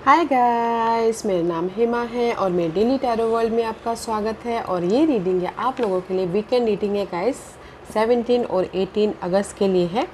Hi guys, मेरा नाम हेमा है और मेरे डेली टैरो वर्ल्ड में आपका स्वागत है। और ये रीडिंग है आप लोगों के लिए, वीकेंड रीडिंग है गाइस, 17 और 18 अगस्त के लिए है।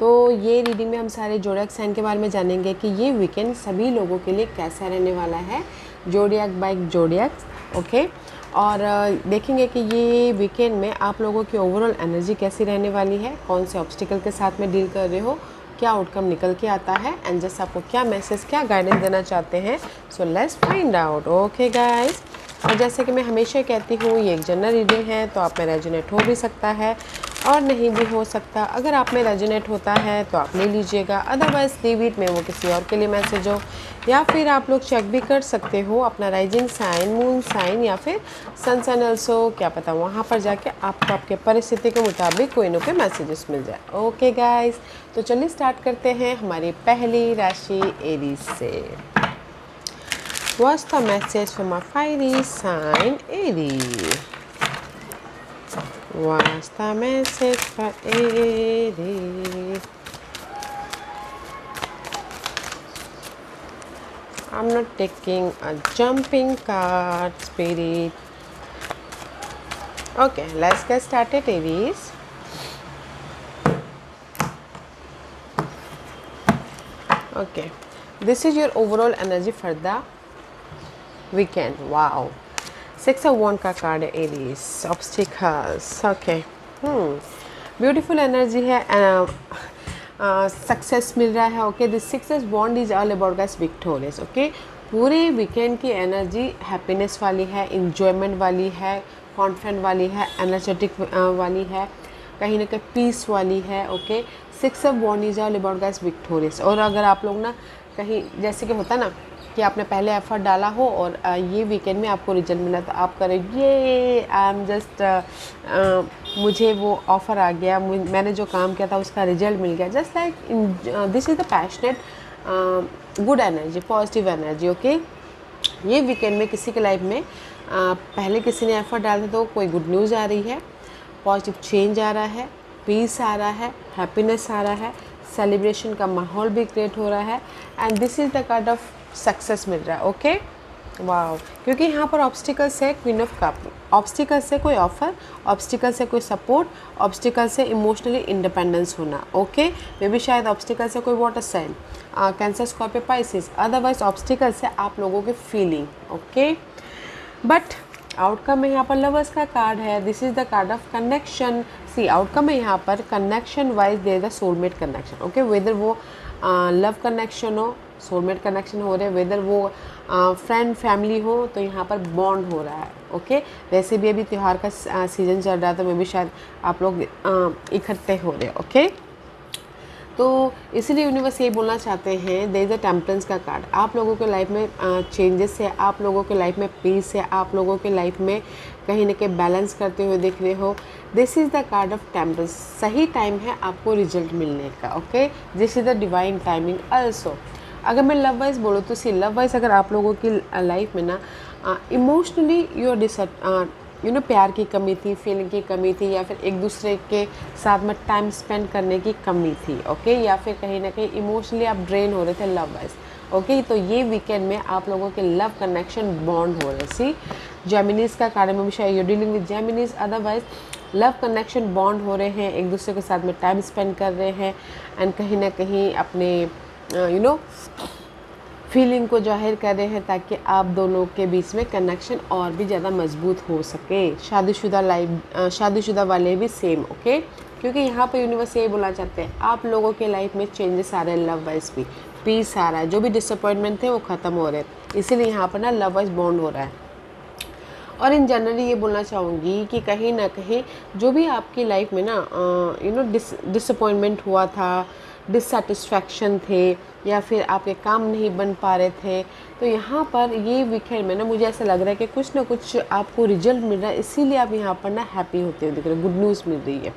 तो ये रीडिंग में हम सारे जोडियाक साइन के बारे में जानेंगे कि ये वीकेंड सभी लोगों के लिए कैसा रहने वाला है, जोडियाक बाय जोडियाक, ओके। और देखेंगे कि ये वीकेंड में आप लोगों की ओवरऑल एनर्जी कैसी रहने वाली है, कौन से ऑब्स्टिकल के साथ में डील कर रहे हो, क्या आउटकम निकल के आता है, एंजल्स आपको क्या मैसेज, क्या गाइडेंस देना चाहते हैं। So let's find out, okay guys. और जैसे कि मैं हमेशा कहती हूँ, ये एक जनरल रीडिंग है, तो आप में रेजोनेट हो भी सकता है और नहीं भी हो सकता। अगर आप में रेजोनेट होता है तो आप ले लीजिएगा, अदरवाइज लीव इट में वो किसी और के लिए मैसेज हो। या फिर आप लोग चेक भी कर सकते हो अपना राइजिंग साइन, मून साइन या फिर सन साइन ऑल्सो, क्या पता वहाँ पर जाके आपको आपके परिस्थिति के मुताबिक कोई ना कोई मैसेजेस मिल जाए। ओके गाइस, तो चलिए स्टार्ट करते हैं हमारी पहली राशि एरीज से। What's the message from a fiery sign Aries? What's the message for Aries? I'm not taking a jumping card, Spirit. Okay, let's get started, Aries. Okay, this is your overall energy for the weekend. Wow, 6 of Wands का card है Aries, obstacles, okay. Beautiful energy है, success मिल रहा है। Okay, this 6 of Wands is all about guys victorious. Okay, पूरे weekend की energy happiness वाली है, इंजॉयमेंट वाली है, कॉन्फिडेंट वाली है, एनर्जेटिक वाली है, कहीं ना कहीं पीस वाली है। Okay, 6 of Wands is all about guys victorious. और अगर आप लोग ना कहीं जैसे कि होता ना कि आपने पहले एफर्ट डाला हो और ये वीकेंड में आपको रिजल्ट मिला, तो आप करें ये आई एम जस्ट मुझे वो ऑफ़र आ गया, मैंने जो काम किया था उसका रिजल्ट मिल गया। Just like this is the passionate good energy, positive energy. Okay, ये वीकेंड में किसी के लाइफ में पहले किसी ने एफर्ट डाला था तो कोई गुड न्यूज़ आ रही है, पॉजिटिव चेंज आ रहा है, पीस आ रहा है, हैप्पीनेस आ रहा है, सेलिब्रेशन का माहौल भी क्रिएट हो रहा है। And this is the kind of success मिल रहा है। ओके, वाओ, क्योंकि यहाँ पर ऑब्स्टिकल से क्वीन ऑफ कप, ऑब्स्टिकल से कोई ऑफर, ऑब्स्टिकल से कोई सपोर्ट, ऑब्स्टिकल से इमोशनली इंडिपेंडेंस होना। ओके, मे बी शायद ऑब्स्टिकल से कोई water sign, Cancer, Scorpio, Pisces, otherwise obstacle से आप लोगों के फीलिंग। ओके, बट आउटकम में यहाँ पर लवर्स का कार्ड है, this is the card of connection. See outcome में यहाँ पर connection wise they the soulmate connection. Okay, whether वो लव कनेक्शन हो, सोलमेट कनेक्शन हो रहे हैं, वेदर वो फ्रेंड फैमिली हो, तो यहाँ पर बॉन्ड हो रहा है। ओके, वैसे भी अभी त्यौहार का सीज़न चल रहा है, तो मे भी शायद आप लोग इकट्ठे हो रहे हैं। ओके, तो इसीलिए यूनिवर्स ये बोलना चाहते हैं, देयर इज़ अ टेम्परेंस का कार्ड। आप लोगों के लाइफ में चेंजेस है, आप लोगों के लाइफ में पीस है, आप लोगों के लाइफ में कहीं ना कहीं बैलेंस करते हुए दिख रहे हो। This is the card of temperance, सही टाइम है आपको रिजल्ट मिलने का। Okay, this is the divine timing also. अगर मैं लव वाइज बोलूँ तो सी लव वाइज अगर आप लोगों की लाइफ में ना इमोशनली यू नो प्यार की कमी थी, फीलिंग की कमी थी, या फिर एक दूसरे के साथ में टाइम स्पेंड करने की कमी थी। ओके, या फिर कहीं ना कहीं इमोशनली आप ड्रेन हो रहे थे लव वाइज। ओके, तो ये वीकेंड में आप लोगों के लव कनेक्शन बॉन्ड हो रहे। सी जेमिनीज का कार्ड में भी शायद you dealing with Geminis, otherwise love connection bond हो रहे हैं, एक दूसरे के साथ में टाइम स्पेंड कर रहे हैं एंड कहीं ना कहीं अपने यू नो फीलिंग को जाहिर कर रहे हैं, ताकि आप दोनों के बीच में कनेक्शन और भी ज़्यादा मजबूत हो सके। शादीशुदा वाले भी सेम। ओके, क्योंकि यहाँ पर यूनिवर्स यही बोलना चाहते हैं, आप लोगों के लाइफ में चेंजेस आ रहे हैं, लव वाइज भी पीस आ रहा है, जो भी डिसअपॉइंटमेंट थे वो ख़त्म हो रहे हैं, इसीलिए यहाँ पर ना लव वाइज बॉन्ड हो रहा है। और इन जनरली ये बोलना चाहूँगी कि कहीं ना कहीं जो भी आपकी लाइफ में ना यू नो डिसअपॉइंटमेंट हुआ था, डिससेटिस्फैक्शन थे, या फिर आपके काम नहीं बन पा रहे थे, तो यहाँ पर ये वीकेंड में ना मुझे ऐसा लग रहा है कि कुछ ना कुछ आपको रिजल्ट मिल रहा है, इसीलिए आप यहाँ पर ना हैप्पी होते हुए दिख रहे हो, गुड न्यूज़ मिल रही है।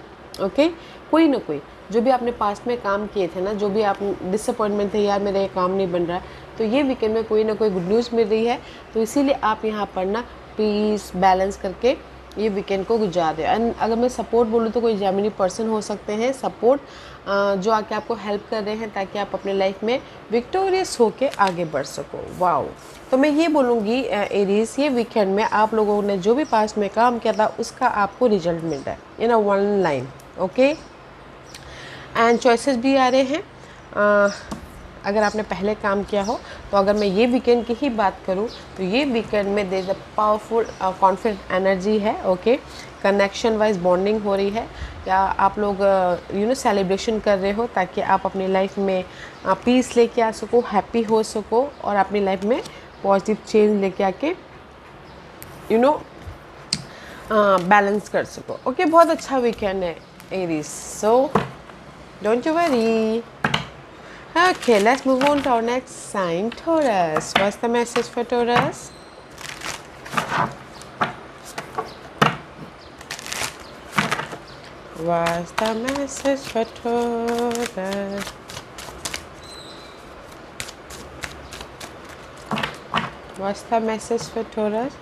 ओके, कोई ना कोई जो भी आपने पास्ट में काम किए थे ना, जो भी आप डिसअपॉइंटमेंट थे, यार मेरा ये काम नहीं बन रहा है, तो ये वीकेंड में कोई ना कोई गुड न्यूज़ मिल रही है, तो इसीलिए आप यहाँ पर ना पीस बैलेंस करके ये वीकेंड को गुजार रहे हो। एंड अगर मैं सपोर्ट बोलूँ तो कोई जेमिनी पर्सन हो सकते हैं सपोर्ट, जो आके आपको हेल्प कर रहे हैं ताकि आप अपने लाइफ में विक्टोरियस होके आगे बढ़ सको। वाओ। तो मैं ये बोलूँगी एरीज, ये वीकेंड में आप लोगों ने जो भी पास्ट में काम किया था उसका आपको रिजल्ट मिल रहा है in a one line. Okay, and choices भी आ रहे हैं। अगर आपने पहले काम किया हो तो अगर मैं ये वीकेंड की ही बात करूँ तो ये वीकेंड में there is a powerful confident energy है। ओके, कनेक्शन वाइज बॉन्डिंग हो रही है, या आप लोग सेलिब्रेशन कर रहे हो ताकि आप अपनी लाइफ में पीस लेके आ सको, हैप्पी हो सको और अपनी लाइफ में पॉजिटिव चेंज लेके आके बैलेंस कर सको। ओके, बहुत अच्छा वीकेंड है Aries, so don't you worry. Okay, let's move on to our next sign, Taurus. What's the message for Taurus? What's the message for Taurus? What's the message for Taurus?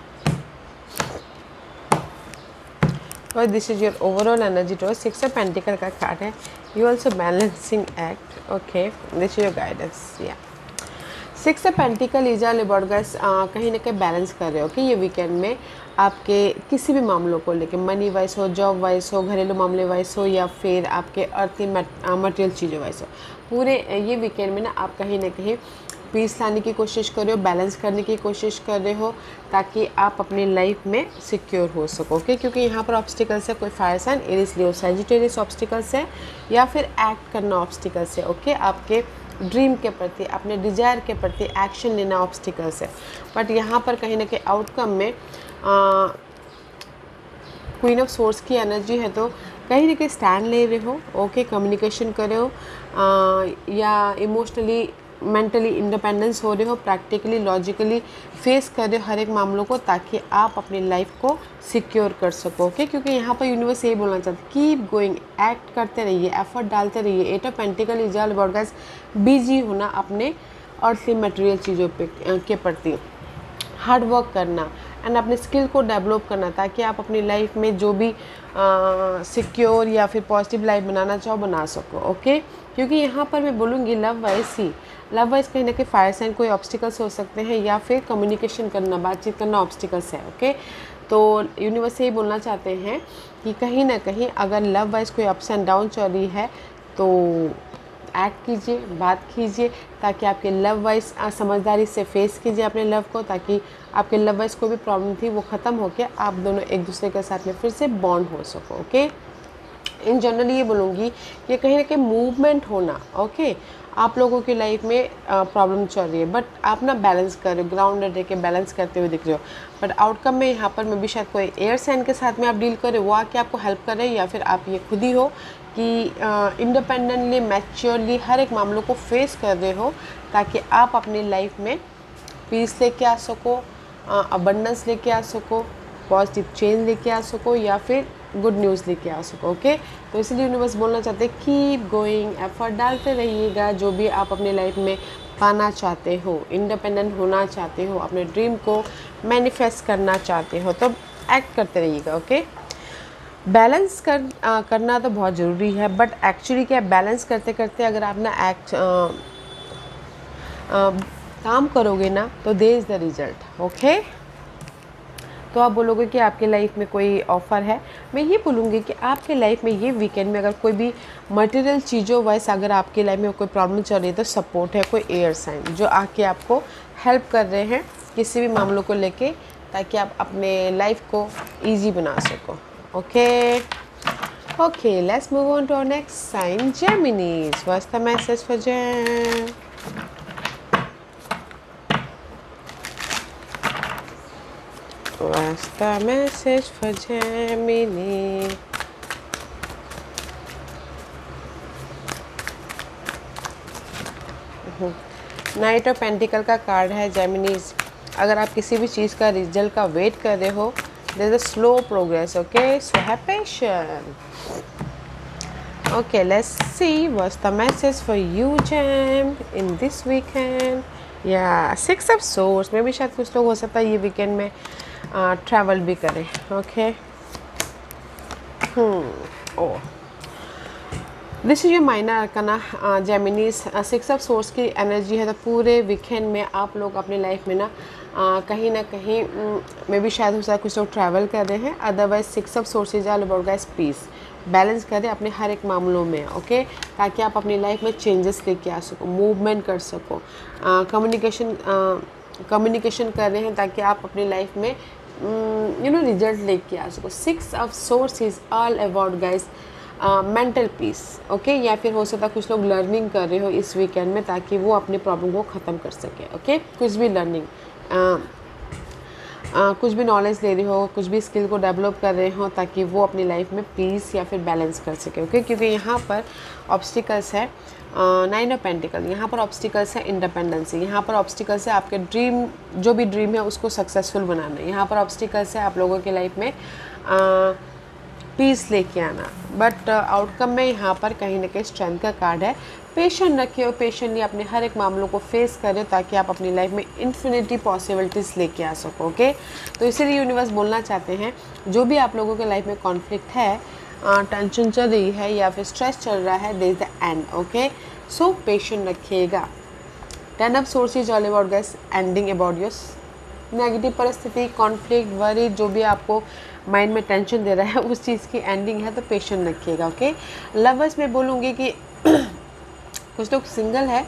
Well, this is your overall energy, Taurus. Six of Pentacles का card है. You also balancing act. Okay, this is your guidance. Yeah. Six pentacle is all about guys, कहीं ना कहीं balance कर रहे हो कि ये वीकेंड में आपके किसी भी मामलों को लेके, मनी वाइज हो, जॉब वाइज हो, घरेलू मामले वाइज हो, या फिर आपके अर्थी मटेरियल चीज़ों वाइज हो, पूरे ये वीकेंड में ना आप कहीं ना कहीं पीस लाने की कोशिश कर रहे हो, बैलेंस करने की कोशिश कर रहे हो ताकि आप अपनी लाइफ में सिक्योर हो सको। ओके, क्योंकि यहाँ पर ऑब्स्टिकल्स है, कोई फायर साइन, एरीज, लियो, सैजिटेरियस ऑब्स्टिकल्स है, या फिर एक्ट करना ऑब्स्टिकल्स है। ओके, आपके ड्रीम के प्रति, अपने डिज़ायर के प्रति एक्शन लेना ऑब्स्टिकल्स है। बट यहाँ पर कहीं ना कहीं आउटकम में क्वीन ऑफ सोर्स की एनर्जी है, तो कहीं ना कहीं स्टैंड ले रहे हो। ओके, कम्युनिकेशन कर रहे हो, या इमोशनली मेंटली इंडिपेंडेंस हो रहे हो, प्रैक्टिकली लॉजिकली फेस कर रहे हो हर एक मामलों को ताकि आप अपनी लाइफ को सिक्योर कर सको। ओके, क्योंकि यहाँ पर यूनिवर्स ये बोलना चाहते हैं, कीप गोइंग, एक्ट करते रहिए, एफर्ट डालते रहिए। Eight of pentacle is all about guys busy होना अपने अर्थली मटेरियल चीज़ों के प्रति, हार्ड वर्क करना एंड अपने स्किल को डेवलप करना ताकि आप अपनी लाइफ में जो भी सिक्योर या फिर पॉजिटिव लाइफ बनाना चाहो बना सको। ओके, क्योंकि यहाँ पर मैं बोलूँगी लव वाइज ही, लव वाइज कहीं ना कहीं फायर साइन कोई ऑब्स्टिकल्स हो सकते हैं, या फिर कम्युनिकेशन करना, बातचीत करना ऑब्स्टिकल्स है। ओके, तो यूनिवर्स ये बोलना चाहते हैं कि कहीं ना कहीं अगर लव वाइज कोई अप्स एंड डाउन चल रही है तो एक्ट कीजिए, बात कीजिए ताकि आपके लव वाइज समझदारी से फेस कीजिए अपने लव को, ताकि आपके लव वाइज कोई भी प्रॉब्लम थी वो ख़त्म होकर आप दोनों एक दूसरे के साथ में फिर से बॉन्ड हो सको। ओके, इन जनरल ये बोलूँगी कि कहीं ना कहीं मूवमेंट होना। ओके, आप लोगों की लाइफ में प्रॉब्लम चल रही है बट आप ना बैलेंस कर रहे हो, ग्राउंडेड रह के बैलेंस करते हुए दिख रहे हो, बट आउटकम में यहाँ पर मैं भी शायद कोई एयर साइन के साथ में आप डील कर रहे हो, वो आके आपको हेल्प कर रहे हैं, या फिर आप ये खुद ही हो कि इंडिपेंडेंटली मैच्योरली हर एक मामलों को फेस कर रहे हो ताकि आप अपनी लाइफ में पीस लेके आ सको, अबंडेंस लेके आ सको, पॉजिटिव चेंज लेके आ सको, या फिर गुड न्यूज़ लेके आ सको। ओके, तो इसलिए यूनिवर्स बोलना चाहते हैं कीप गोइंग, एफर्ट डालते रहिएगा जो भी आप अपने लाइफ में पाना चाहते हो, इंडिपेंडेंट होना चाहते हो, अपने ड्रीम को मैनिफेस्ट करना चाहते हो, तो एक्ट करते रहिएगा। ओके, बैलेंस करना तो बहुत ज़रूरी है, बट एक्चुअली क्या बैलेंस करते करते अगर आप ना काम करोगे ना तो there is the result. Okay, तो आप बोलोगे कि आपके लाइफ में कोई ऑफ़र है, मैं ये बोलूँगी कि आपके लाइफ में ये वीकेंड में अगर कोई भी मटेरियल चीज़ों वाइज अगर आपकी लाइफ में कोई प्रॉब्लम चल रही है तो सपोर्ट है, कोई एयर साइन जो आके आपको हेल्प कर रहे हैं किसी भी मामलों को लेके ताकि आप अपने लाइफ को ईजी बना सको। Okay, let's move on to our next sign, Geminis. What's the message for Gem? What's the message for Gemini? Knight of pentacle का कार्ड है जेमिनीज। अगर आप किसी भी चीज़ का रिजल्ट का वेट कर रहे हो, there is a slow progress. Okay, so have patience. Okay, let's see what's the message for you gem in this weekend. या सिक्स ऑफ सोर्ड्स में भी शायद कुछ लोग हो सकता है ये वीकेंड में ट्रैवल भी करें। Okay, oh this is your minor arcana Geminis. Six of swords की एनर्जी है, तो पूरे वीकेंड में आप लोग अपनी लाइफ में ना कहीं ना कहीं में भी शायद हो सकता है कुछ लोग ट्रैवल कर रहे हैं। Otherwise six of sources all about guys peace, balance करें अपने हर एक मामलों में, ओके, ताकि आप अपनी लाइफ में चेंजेस लेके आ सको, मूवमेंट कर सको, कम्युनिकेशन कर रहे हैं ताकि आप अपनी लाइफ में रिजल्ट लेके आ सको। Six of swords is all about guys mental peace, okay, या फिर हो सकता है कुछ लोग लर्निंग कर रहे हो इस वीकेंड में ताकि वो अपनी प्रॉब्लम को ख़त्म कर सके, ओके, कुछ भी लर्निंग, कुछ भी नॉलेज ले रहे हो, कुछ भी स्किल को डेवलप कर रहे हो ताकि वो अपनी लाइफ में पीस या फिर बैलेंस कर सके, ओके, क्योंकि यहाँ पर ऑब्स्टिकल्स है, नाइन ऑफ पेंटिकल, यहाँ पर ऑब्स्टिकल्स है इंडिपेंडेंसी, यहाँ पर ऑब्स्टिकल्स है आपके ड्रीम, जो भी ड्रीम है उसको सक्सेसफुल बनाना, यहाँ पर ऑब्स्टिकल्स है आप लोगों की लाइफ में पीस लेके आना, बट आउटकम में यहाँ पर कहीं ना कहीं स्ट्रेंथ का कार्ड है। पेशेंट रखिए और पेशेंटली अपने हर एक मामलों को फेस करें ताकि आप अपनी लाइफ में इन्फिनिटी पॉसिबिलिटीज़ लेके आ सको, ओके। तो इसीलिए यूनिवर्स बोलना चाहते हैं जो भी आप लोगों के लाइफ में कॉन्फ्लिक्ट है, टेंशन चल रही है या फिर स्ट्रेस चल रहा है, there is the end, okay, so patient रखिएगा। Ten of swords is all about guys ending about your negative परिस्थिति, कॉन्फ्लिक्ट, वरी, जो भी आपको माइंड में टेंशन दे रहा है उस चीज़ की एंडिंग है, तो पेशेंट रखिएगा, ओके। लवर्स में बोलूँगी कि कुछ लोग सिंगल है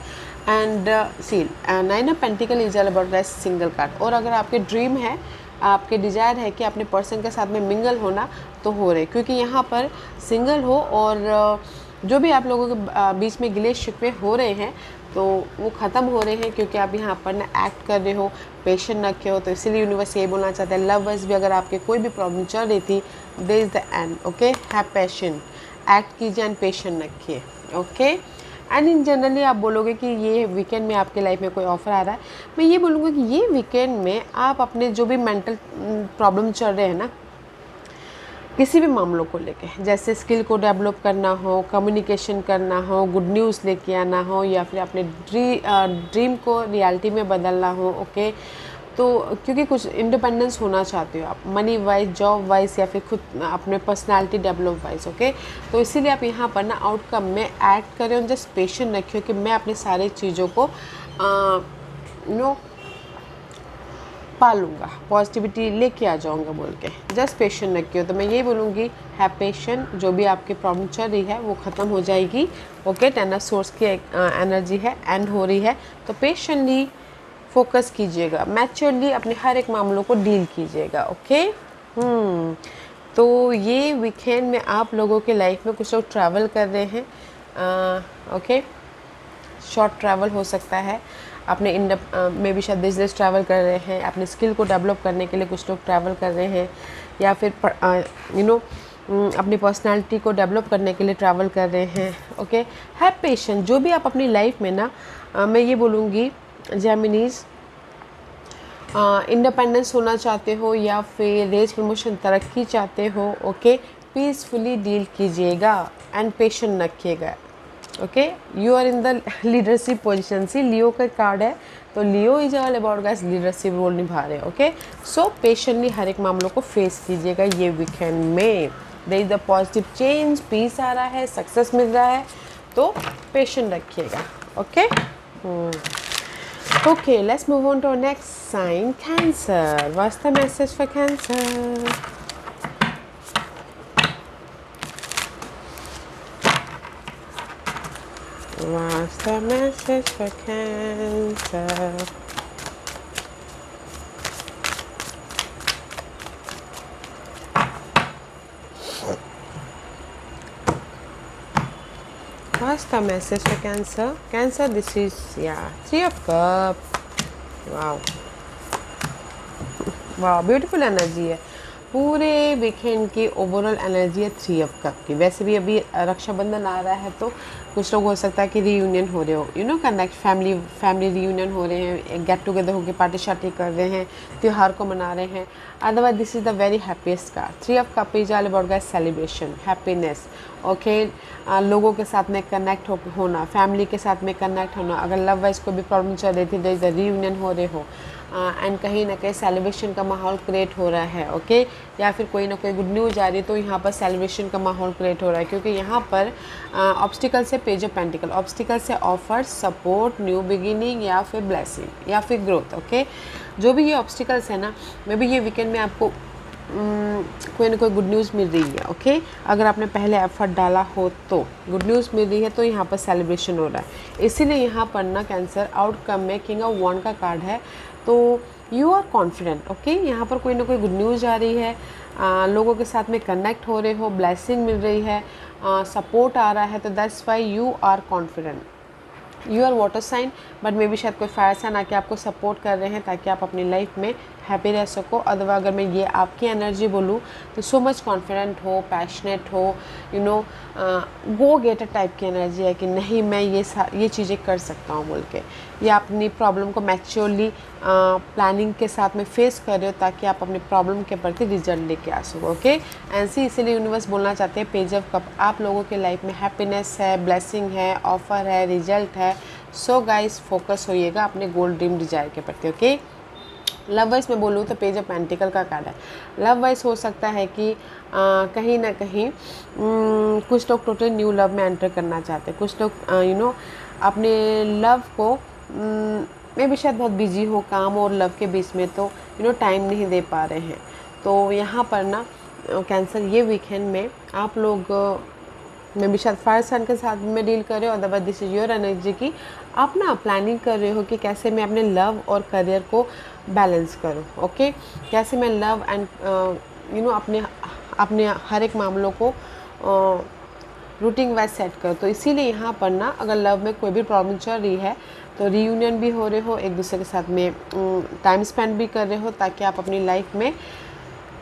and seal, nine of pentacle is all about guys single card, और अगर आपके ड्रीम है, आपके डिज़ायर है कि अपने पर्सन के साथ में मिंगल होना, तो हो रहे, क्योंकि यहाँ पर सिंगल हो और जो भी आप लोगों के बीच में गिले शिकवे हो रहे हैं तो वो ख़त्म हो रहे हैं, क्योंकि आप यहाँ पर ना एक्ट कर रहे हो, पेशेंट रखे हो, तो इसीलिए यूनिवर्स ये बोलना चाहता है लवर्स भी अगर आपके कोई भी प्रॉब्लम चल रही थी, there is the end, okay, have patient, act कीजिए एंड पेशेंट रखिए, ओके। एंड इन जनरली आप बोलोगे कि ये वीकेंड में आपके लाइफ में कोई ऑफ़र आ रहा है, मैं ये बोलूँगा कि ये वीकेंड में आप अपने जो भी मेंटल प्रॉब्लम चल रहे हैं ना, किसी भी मामलों को लेके, जैसे स्किल को डेवलप करना हो, कम्युनिकेशन करना हो, गुड न्यूज़ लेके आना हो, या फिर अपने ड्रीम को रियलिटी में बदलना हो, ओके, तो क्योंकि कुछ इंडिपेंडेंस होना चाहते हो आप, मनी वाइज, जॉब वाइज, या फिर खुद अपने पर्सनालिटी डेवलप वाइज, ओके, तो इसीलिए आप यहाँ पर ना आउटकम में एक्ट करें और जस्ट पेशेंट रखिए कि मैं अपनी सारी चीज़ों को पालूंगा, पॉजिटिविटी लेके आ जाऊंगा बोल के, जस्ट पेशेंट रखिए। तो मैं यही बोलूँगी हैव पेशेंट, जो भी आपकी प्रॉब्लम चल रही है वो ख़त्म हो जाएगी, ओके। टेन ऑफ सोर्स की एनर्जी है, एंड हो रही है, तो पेशेंटली फोकस कीजिएगा, मैच्योरली अपने हर एक मामलों को डील कीजिएगा, ओके। तो ये वीकेंड में आप लोगों के लाइफ में कुछ लोग ट्रैवल कर रहे हैं, ओके, शॉर्ट ट्रैवल हो सकता है, अपने में भी शायद बिजनेस ट्रैवल कर रहे हैं, अपने स्किल को डेवलप करने के लिए कुछ लोग ट्रैवल कर रहे हैं, या फिर अपनी पर्सनालिटी को डेवलप करने के लिए ट्रैवल कर रहे हैं, ओके। हैव पेशेंट, जो भी आप अपनी लाइफ में ना मैं ये बोलूँगी जेमिनीज, इंडिपेंडेंस होना चाहते हो या फिर रेज प्रमोशन, तरक्की चाहते हो, ओके, पीसफुली डील कीजिएगा एंड पेशेंट रखिएगा, okay. You are in the leadership position, see Leo का कार्ड है, तो Leo is all about guys leadership role निभा रहे हैं, ओके। सो पेशेंटली हर एक मामलों को फेस कीजिएगा ये वीकेंड में, there is the positive change, peace आ रहा है, सक्सेस मिल रहा है, तो पेशेंट रखिएगा, okay. Okay, let's move on to next sign, Cancer. What's the message for Cancer? What's the message for Cancer? What's the message for Cancer? Cancer, this is, yeah, Three of Cups. Wow. Wow, beautiful energy है। पूरे weekend की overall energy है three of cup की। वैसे भी अभी रक्षाबंधन आ रहा है, तो कुछ लोग हो सकता है कि रीयूनियन हो रहे हो, कनेक्ट, फैमिली रीयूनियन हो रहे हैं, गेट टुगेदर होकर पार्टी शार्टी कर रहे हैं, त्यौहार को मना रहे हैं। Otherwise this is the very happiest card. Three of cup is all about guys celebration, happiness, okay. लोगों के साथ में कनेक्ट होना, फैमिली के साथ में कनेक्ट होना, अगर लव वाइज कोई भी प्रॉब्लम चल रही थी, रीयूनियन हो रहे हो, एंड कहीं ना कहीं सेलिब्रेशन का माहौल क्रिएट हो रहा है, ओके। या फिर कोई ना कोई गुड न्यूज़ आ रही है तो यहाँ पर सेलिब्रेशन का माहौल क्रिएट हो रहा है, क्योंकि यहाँ पर ऑब्स्टिकल से पेज ऑफ पेंटिकल, ऑब्स्टिकल से ऑफर, सपोर्ट, न्यू बिगिनिंग या फिर ब्लेसिंग या फिर ग्रोथ, ओके। जो भी ये ऑब्स्टिकल्स है ना, मे बी ये वीकेंड में आपको कोई ना कोई गुड न्यूज़ मिल रही है, ओके। अगर आपने पहले एफर्ट डाला हो तो गुड न्यूज़ मिल रही है, तो यहाँ पर सेलिब्रेशन हो रहा है। इसीलिए यहाँ पर ना कैंसर आउटकम में किंग ऑफ वॉन्ड का कार्ड है, तो यू आर कॉन्फिडेंट, ओके। यहाँ पर कोई ना कोई गुड न्यूज़ आ रही है, लोगों के साथ में कनेक्ट हो रहे हो, ब्लेसिंग मिल रही है, सपोर्ट आ रहा है, तो that's why you are confident. You are water sign, but maybe बी शायद कोई फायर साइन आके आपको सपोर्ट कर रहे हैं ताकि आप अपनी लाइफ में हैप्पी रह सको। अथवा अगर मैं ये आपकी एनर्जी बोलूँ तो सो मच कॉन्फिडेंट हो, पैशनेट हो, you know go getter type की एनर्जी है कि नहीं मैं ये चीज़ें कर सकता हूँ बोल के, या अपनी प्रॉब्लम को मैच्योरली प्लानिंग के साथ में फेस कर रहे हो ताकि आप अपनी प्रॉब्लम के प्रति रिजल्ट लेके आ सको, ओके। एंड इसीलिए यूनिवर्स बोलना चाहते हैं पेज ऑफ कप आप लोगों के लाइफ में हैप्पीनेस है, ब्लेसिंग है, ऑफर है, रिजल्ट है। सो गाइस फोकस होइएगा अपने गोल ड्रीम डिजायर के प्रति, ओके। लव वाइज में बोलूँ तो पेज ऑफ पेंटिकल का कार्ड है। लव वाइज हो सकता है कि कहीं ना कहीं कुछ लोग टोटली न्यू लव में एंटर करना चाहते हैं, कुछ लोग यू नो अपने लव को मैं भी शायद बहुत बिजी हो काम और लव के बीच में, तो यू नो टाइम नहीं दे पा रहे हैं। तो यहाँ पर ना कैंसर ये वीकेंड में आप लोग मैं भी शायद फायर साइन के साथ में डील कर रहे हो, otherwise this is your energy की आप ना प्लानिंग कर रहे हो कि कैसे मैं अपने लव और करियर को बैलेंस करूं, ओके। कैसे मैं लव एंड यू नो अपने हर एक मामलों को रूटीन वाइज सेट करूं। तो इसीलिए यहाँ पर ना अगर लव में कोई भी प्रॉब्लम चल रही है तो रीयूनियन भी हो रहे हो, एक दूसरे के साथ में टाइम स्पेंड भी कर रहे हो ताकि आप अपनी लाइफ में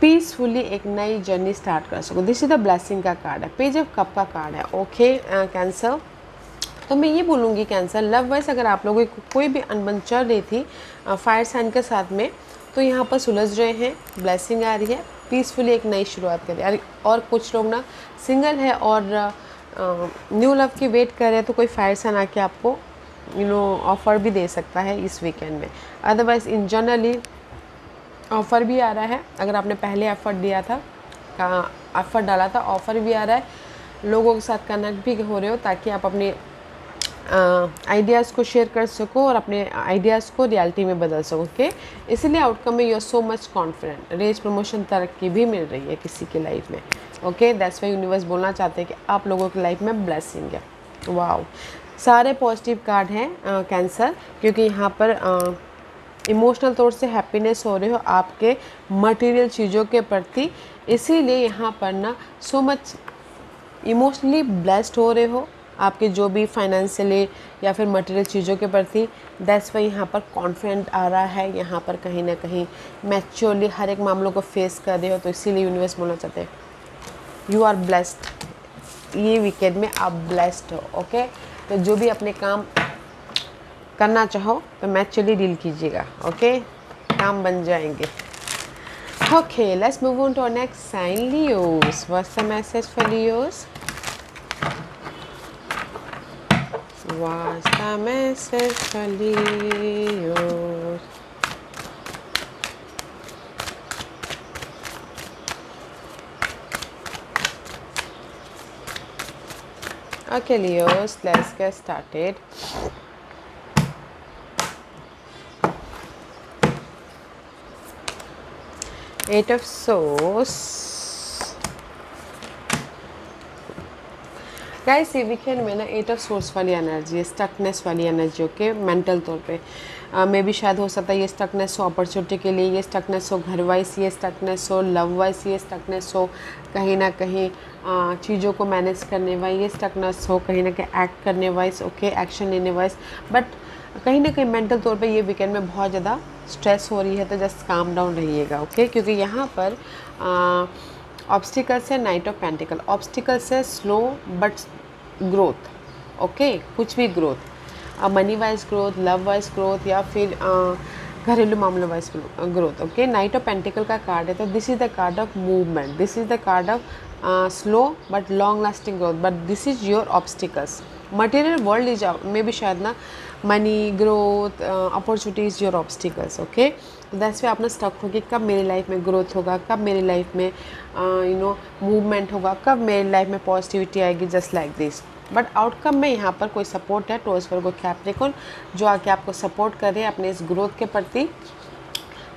पीसफुली एक नई जर्नी स्टार्ट कर सको। दिस इज द ब्लेसिंग का कार्ड है, पेज ऑफ कप का कार्ड है, ओके। कैंसर तो मैं ये बोलूँगी कैंसर लव वाइज अगर आप लोगों को कोई भी अनबन चल रही थी फायर साइन के साथ में, तो यहाँ पर सुलझ रहे हैं, ब्लेसिंग आ रही है, पीसफुली एक नई शुरुआत करें। और कुछ लोग ना सिंगल है और न्यू लव की वेट कर रहे हैं, तो कोई फायर साइन आके आपको यू नो ऑफ़र भी दे सकता है इस वीकेंड में। अदरवाइज़ इन जनरली ऑफ़र भी आ रहा है, अगर आपने पहले एफर्ट दिया था एफर्ट डाला था, ऑफ़र भी आ रहा है, लोगों के साथ कनेक्ट भी हो रहे हो ताकि आप अपने आइडियाज़ को शेयर कर सको और अपने आइडियाज़ को रियलिटी में बदल सको, ओके। इसलिए आउटकम में you are so much confident, raise promotion तरक्की भी मिल रही है किसी के लाइफ में, ओके। दैट्स वाई यूनिवर्स बोलना चाहते हैं कि आप लोगों की लाइफ में ब्लेसिंग है। वाओ, सारे पॉजिटिव कार्ड हैं कैंसर, क्योंकि यहाँ पर इमोशनल तौर से हैप्पीनेस हो रहे हो आपके मटेरियल चीज़ों के प्रति, इसीलिए यहाँ पर ना सो मच इमोशनली ब्लेस्ड हो रहे हो आपके जो भी फाइनेंशियली या फिर मटेरियल चीज़ों के प्रति। दैट्स वाई यहाँ पर कॉन्फिडेंट आ रहा है, यहाँ पर कहीं ना कहीं मैच्योरली हर एक मामलों को फेस कर रहे हो, तो इसीलिए यूनिवर्स बोलना चाहते हैं यू आर ब्लेस्ड, ये वीकेंड में आप ब्लेस्ड हो, ओके। तो जो भी अपने काम करना चाहो तो मैच्योरली डील कीजिएगा, ओके, काम बन जाएंगे। Okay, let's move on to our next sign, Leos. What's the message for Leos? What's the message for Leo? Okay, Leos, let's get started. Eight of Swords. Guys ये weekend में ना eight of source वाली energy है, stuckness वाली energy, okay. Mental तौर पे मे भी शायद हो सकता है ये स्टकनेस हो अपॉर्चुनिटी के लिए, ये स्टकनेस हो घर वाइज, ये स्टकनेस हो लव वाइज, ये स्टकनेस हो कहीं ना कहीं चीज़ों को मैनेज करने वाइज, ये स्टकनेस हो कहीं ना कहीं एक्ट करने वाइज, ओके, एक्शन लेने वाइज। बट कहीं ना कहीं मेंटल तौर पे ये वीकेंड में बहुत ज़्यादा स्ट्रेस हो रही है, तो जस्ट काम डाउन रहिएगा, ओके। क्योंकि यहाँ पर ऑब्स्टिकल्स है, नाइट ऑफ पेंटिकल, ऑब्स्टिकल्स है स्लो बट ग्रोथ, ओके, कुछ भी growth, money wise growth, love wise growth या फिर घरेलू मामलों wise growth, okay. Night of pentacle का कार्ड है, तो this is the card of movement, this is the card of slow but long lasting growth, but this is your obstacles, material world is में भी शायद ना money, growth, opportunities your obstacles, okay. That's way आप ना stuck होगी कब मेरी life में ग्रोथ होगा, कब मेरी लाइफ में मूवमेंट होगा, कब मेरी लाइफ में पॉजिटिविटी आएगी, just like this. But outcome में यहाँ पर कोई सपोर्ट है, टॉरस वर्गो कैप्रिकॉर्न, जो आके आपको सपोर्ट कर रहे हैं अपने इस ग्रोथ के प्रति।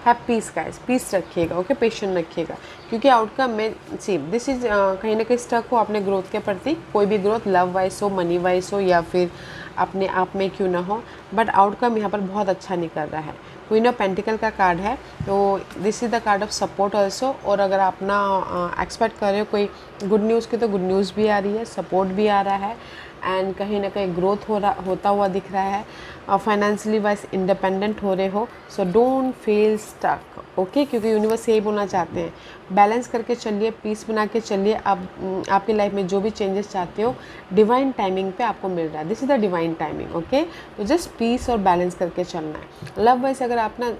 हैव पीस गाइस, पीस रखिएगा, ओके, पेशेंट रखिएगा, क्योंकि आउटकम में सी दिस इज कहीं ना कहीं स्टक हो अपने ग्रोथ के प्रति। कोई भी ग्रोथ लव वाइज हो, मनी वाइज हो, या फिर अपने आप में क्यों ना हो, बट आउटकम यहाँ पर बहुत अच्छा निकल रहा है। क्वीन ऑफ पेंटिकल का कार्ड है, तो this is the card of support also. और अगर आप ना एक्सपेक्ट कर रहे हो कोई गुड न्यूज़ की, तो गुड न्यूज़ भी आ रही है, सपोर्ट भी आ रहा है, एंड कहीं ना कहीं ग्रोथ होता हुआ दिख रहा है। फाइनेंशियली वाइज इंडिपेंडेंट हो रहे हो, so don't feel stuck, okay, क्योंकि यूनिवर्स यही बोलना चाहते हैं, बैलेंस करके चलिए, पीस बना के चलिए। आप आपकी लाइफ में जो भी चेंजेस चाहते हो डिवाइन टाइमिंग पे आपको मिल रहा है, this is the divine timing, okay. तो जस्ट पीस और बैलेंस करके चलना है। लव वाइज अगर आप ना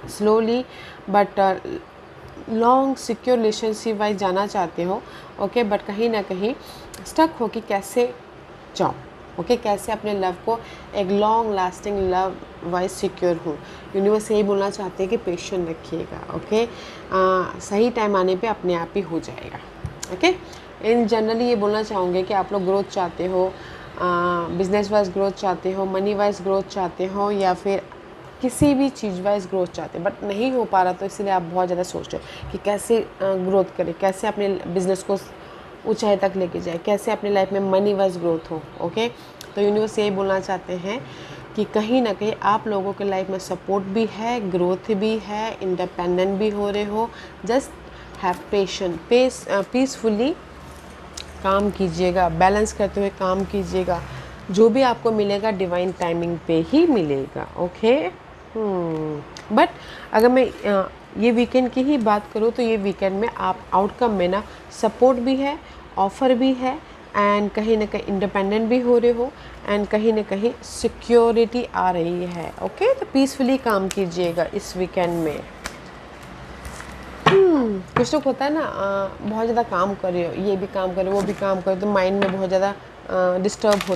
slowly but long secure relationship wise जाना चाहते हो, ओके, बट कहीं ना कहीं स्टक हो कि कैसे जाओ, ओके, कैसे अपने लव को एक long lasting love wise secure हूँ। यूनिवर्स यही बोलना चाहते हैं कि पेशेंट रखिएगा, ओके। सही टाइम आने पे अपने आप ही हो जाएगा, ओके। इन जनरली ये बोलना चाहूँगी कि आप लोग ग्रोथ चाहते हो, बिजनेस वाइज ग्रोथ चाहते हो, मनी वाइज ग्रोथ चाहते हो, या फिर किसी भी चीज़ वाइज ग्रोथ चाहते हैं, बट नहीं हो पा रहा, तो इसलिए आप बहुत ज़्यादा सोच रहे हो कि कैसे ग्रोथ करें, कैसे अपने बिजनेस को ऊंचाई तक लेके जाए, कैसे अपनी लाइफ में मनी वाइज ग्रोथ हो, ओके। तो यूनिवर्स यही बोलना चाहते हैं कि कहीं ना कहीं आप लोगों के लाइफ में सपोर्ट भी है, ग्रोथ भी है, इंडिपेंडेंट भी हो रहे हो। जस्ट हैव पेशेंट, पीसफुली काम कीजिएगा, बैलेंस करते हुए काम कीजिएगा। जो भी आपको मिलेगा डिवाइन टाइमिंग पे ही मिलेगा, ओके। बट अगर मैं ये वीकेंड की ही बात करूँ, तो ये वीकेंड में आप आउटकम में ना सपोर्ट भी है, ऑफ़र भी है, एंड कहीं ना कहीं इंडिपेंडेंट भी हो रहे हो, एंड कहीं ना कहीं सिक्योरिटी आ रही है, ओके। तो पीसफुली काम कीजिएगा इस वीकेंड में। कुछ लोग होता है ना बहुत ज़्यादा काम कर रहे हो, ये भी काम कर रहे हो, वो भी काम कर रहे हो, तो माइंड में बहुत ज़्यादा डिस्टर्ब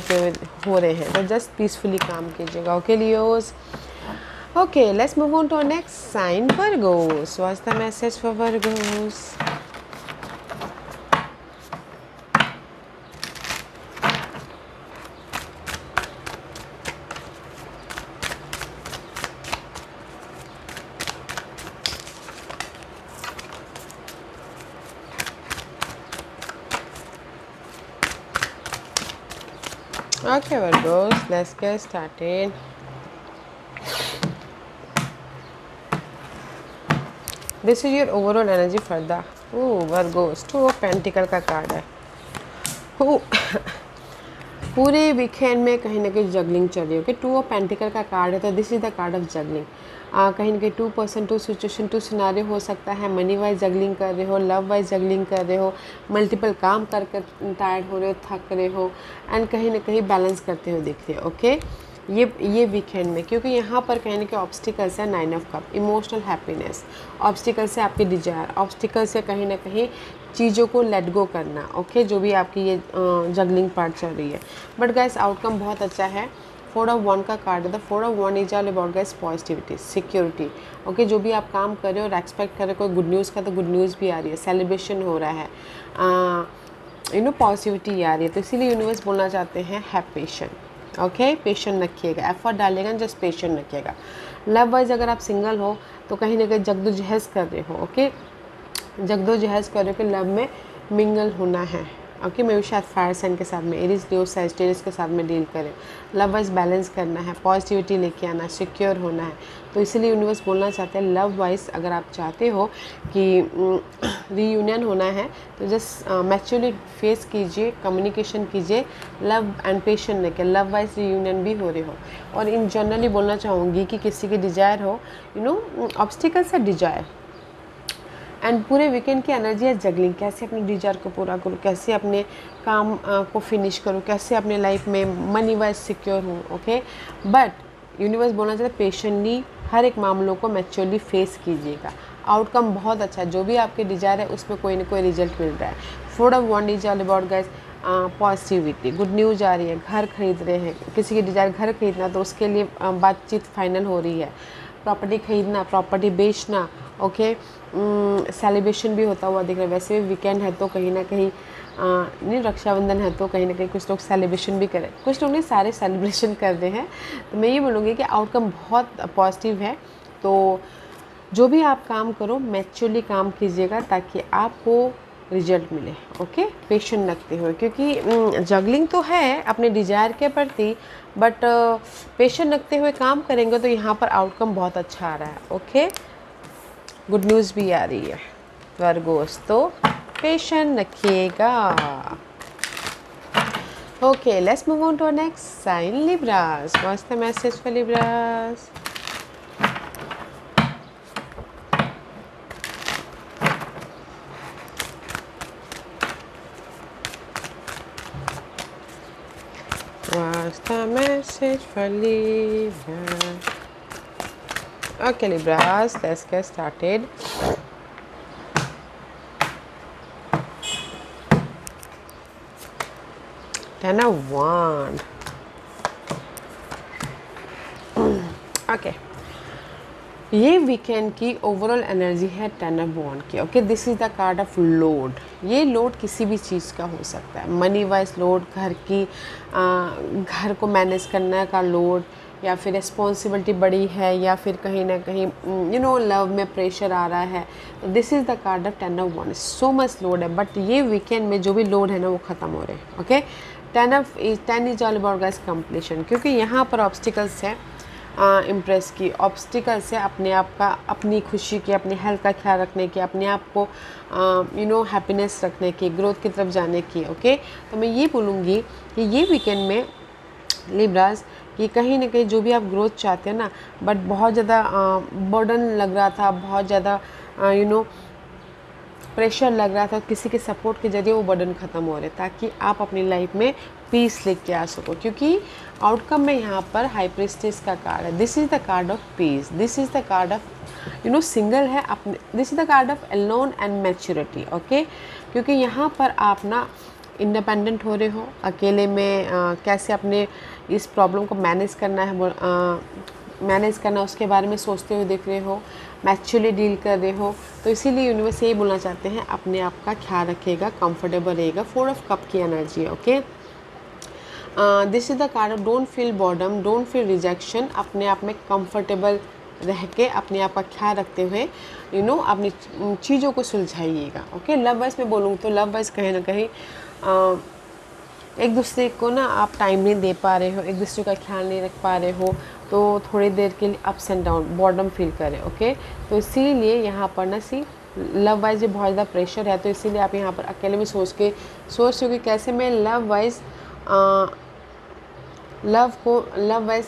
हो रहे हैं, तो जस्ट पीसफुली काम कीजिएगा, okay Leos. Okay, let's move on to our next sign, Virgos. What's the message for Virgos? Okay, Virgos, let's get started. This is your overall energy for the Virgo's. Two of pentacle का card है। पूरे weekend में कहीं ना कहीं juggling चल रही है, ओके। टू ऑफ पेंटिकल का कार्ड है, तो this is the card of juggling. कहीं ना कहीं 2% 2 सिचुएशन 2 सिनारियो हो सकता है। मनी वाइज जगलिंग कर रहे हो, लव वाइज जगलिंग कर रहे हो, मल्टीपल काम करके टायर्ड हो रहे हो, थक रहे हो, एंड कहीं ना कहीं बैलेंस करते हुए दिख रहे हो, ओके। ये वीकेंड में, क्योंकि यहाँ पर कहने के ऑब्स्टिकल्स है 9 of cup, emotional happiness. Obstacles है आपकी डिजायर, ऑब्स्टिकल्स है कहीं ना कहीं चीज़ों को लेट गो करना, ओके। जो भी आपकी ये जगलिंग पार्ट चल रही है, बट गाइस आउटकम बहुत अच्छा है। 4 ऑफ 1 का कार्ड है। The 4 of 1 is all about guys positivity, security, okay. जो भी आप काम कर रहे हो और एक्सपेक्ट कर रहे हो कोई गुड न्यूज़ का, तो गुड न्यूज़ भी आ रही है, सेलिब्रेशन हो रहा है, पॉजिटिविटी आ रही है। तो इसीलिए यूनिवर्स बोलना चाहते हैं हैव पेशेंट, ओके। पेशेंट रखिएगा, एफर्ट डालिएगा, जस्ट पेशेंट रखिएगा। लव वाइज अगर आप सिंगल हो, तो कहीं ना कहीं जगदोजहद कर रहे हो, ओके। जगदोजहद कर रहे हो कि लव में मिंगल होना है, ओके। मैं भी शायद फायर साइन के साथ में, एरीज लियो सैजिटेरियस के साथ में डील करें। लव वाइज बैलेंस करना है, पॉजिटिविटी लेके आना, सिक्योर होना है। तो इसीलिए यूनिवर्स बोलना चाहते हैं लव वाइज अगर आप चाहते हो कि रीयूनियन होना है, तो जस्ट मैच्योरली फेस कीजिए, कम्युनिकेशन कीजिए, लव एंड पेशेंट लेके लव वाइज रीयूनियन भी हो रहे हो। और इन जनरली बोलना चाहूँगी कि किसी की डिजायर हो, ऑब्स्टिकल्स है डिजायर, एंड पूरे वीकेंड की एनर्जी है जगलिंग। कैसे अपने डिजायर को पूरा करूँ, कैसे अपने काम को फिनिश करूँ, कैसे अपने लाइफ में मनी वाइज सिक्योर हूँ, ओके। बट यूनिवर्स बोलना चाहता है पेशेंटली हर एक मामलों को मैच्योरली फेस कीजिएगा। आउटकम बहुत अच्छा है, जो भी आपके डिजायर है उसमें कोई ना कोई रिजल्ट मिल रहा है। 4 of 1 is all about guys positivity, good news आ रही है, घर खरीद रहे हैं, किसी की डिज़ायर घर खरीदना तो उसके लिए बातचीत फाइनल हो रही है, प्रॉपर्टी खरीदना, प्रॉपर्टी बेचना, ओके, सेलिब्रेशन भी होता हुआ दिख रहा है। वैसे भी वीकेंड है तो कहीं ना कहीं नहीं, रक्षाबंधन है तो कहीं ना कहीं कुछ लोग सेलिब्रेशन भी करें, कुछ लोग नहीं, सारे सेलिब्रेशन कर रहे हैं। तो मैं ये बोलूँगी कि आउटकम बहुत पॉजिटिव है। तो जो भी आप काम करो मैच्योरली काम कीजिएगा ताकि आपको रिजल्ट मिले, ओके, पेशेंट रखते हुए, क्योंकि जगलिंग तो है अपने डिज़ायर के प्रति, बट पेशेंट रखते हुए काम करेंगे तो यहाँ पर आउटकम बहुत अच्छा आ रहा है, ओके। गुड न्यूज़ भी आ रही है वर्गोस, तो पेशेंट रखिएगा। Okay, let's move on to next sign, Libras. What's the message for Libras? What's the message for Libra? Okay, Libras, let's get started. Ten of Wands. Okay. ये weekend की overall energy है ten of वॉन्ड की, okay. This is the card of load. ये load किसी भी चीज़ का हो सकता है, मनी वाइज लोड, घर को मैनेज करने का लोड, या फिर रिस्पॉन्सिबिलिटी बड़ी है, या फिर कहीं ना कहीं लव में प्रेशर आ रहा है। This is the card of ten of wand. So much load है, बट ये वीकेंड में जो भी लोड है ना वो ख़त्म हो रहे हैं, okay. Ten is all about guys completion, क्योंकि यहाँ पर ऑब्स्टिकल्स है, इम्प्रेस की ऑब्स्टिकल्स है अपने आप का, अपनी खुशी की, अपनी हेल्थ का ख्याल रखने की, अपने आप को हैप्पीनेस रखने की, ग्रोथ की तरफ जाने की, ओके। तो मैं ये बोलूँगी कि ये वीकेंड में लिब्रास कि कहीं ना कहीं जो भी आप ग्रोथ चाहते हैं ना, बट बहुत ज़्यादा बर्डन लग रहा था, बहुत ज़्यादा प्रेशर लग रहा था, किसी के सपोर्ट के जरिए वो बर्डन ख़त्म हो रहे, ताकि आप अपनी लाइफ में पीस लेके आ सको। क्योंकि आउटकम में यहाँ पर हाई प्रीस्टेस का कार्ड है। This is the card of peace, this is the card of single है अपने, this is the card of alone and maturity, okay. क्योंकि यहाँ पर आप ना इंडिपेंडेंट हो रहे हो, अकेले में कैसे अपने इस प्रॉब्लम को मैनेज करना है, उसके बारे में सोचते हुए देख रहे हो, मैच्योरली डील कर रहे हो। तो इसीलिए यूनिवर्स यही बोलना चाहते हैं, अपने आप का ख्याल रखिएगा, कंफर्टेबल रहेगा। 4 ऑफ कप की एनर्जी है, okay. This is the card of don't feel boredom, don't feel rejection. अपने आप में कंफर्टेबल रह के अपने आप का ख्याल रखते हुए अपनी चीज़ों को सुलझाइएगा, ओके। लव वाइज में बोलूँ तो लव वाइज कहीं ना कहीं एक दूसरे को ना आप टाइम नहीं दे पा रहे हो, एक दूसरे का ख्याल नहीं रख पा रहे हो, तो थोड़ी देर के लिए ups and down, boredom feel करें, ओके। तो इसीलिए यहाँ पर ना लव वाइज बहुत ज़्यादा प्रेशर है, तो इसीलिए आप यहाँ पर अकेले में सोच रहे हो कि कैसे मैं लव वाइज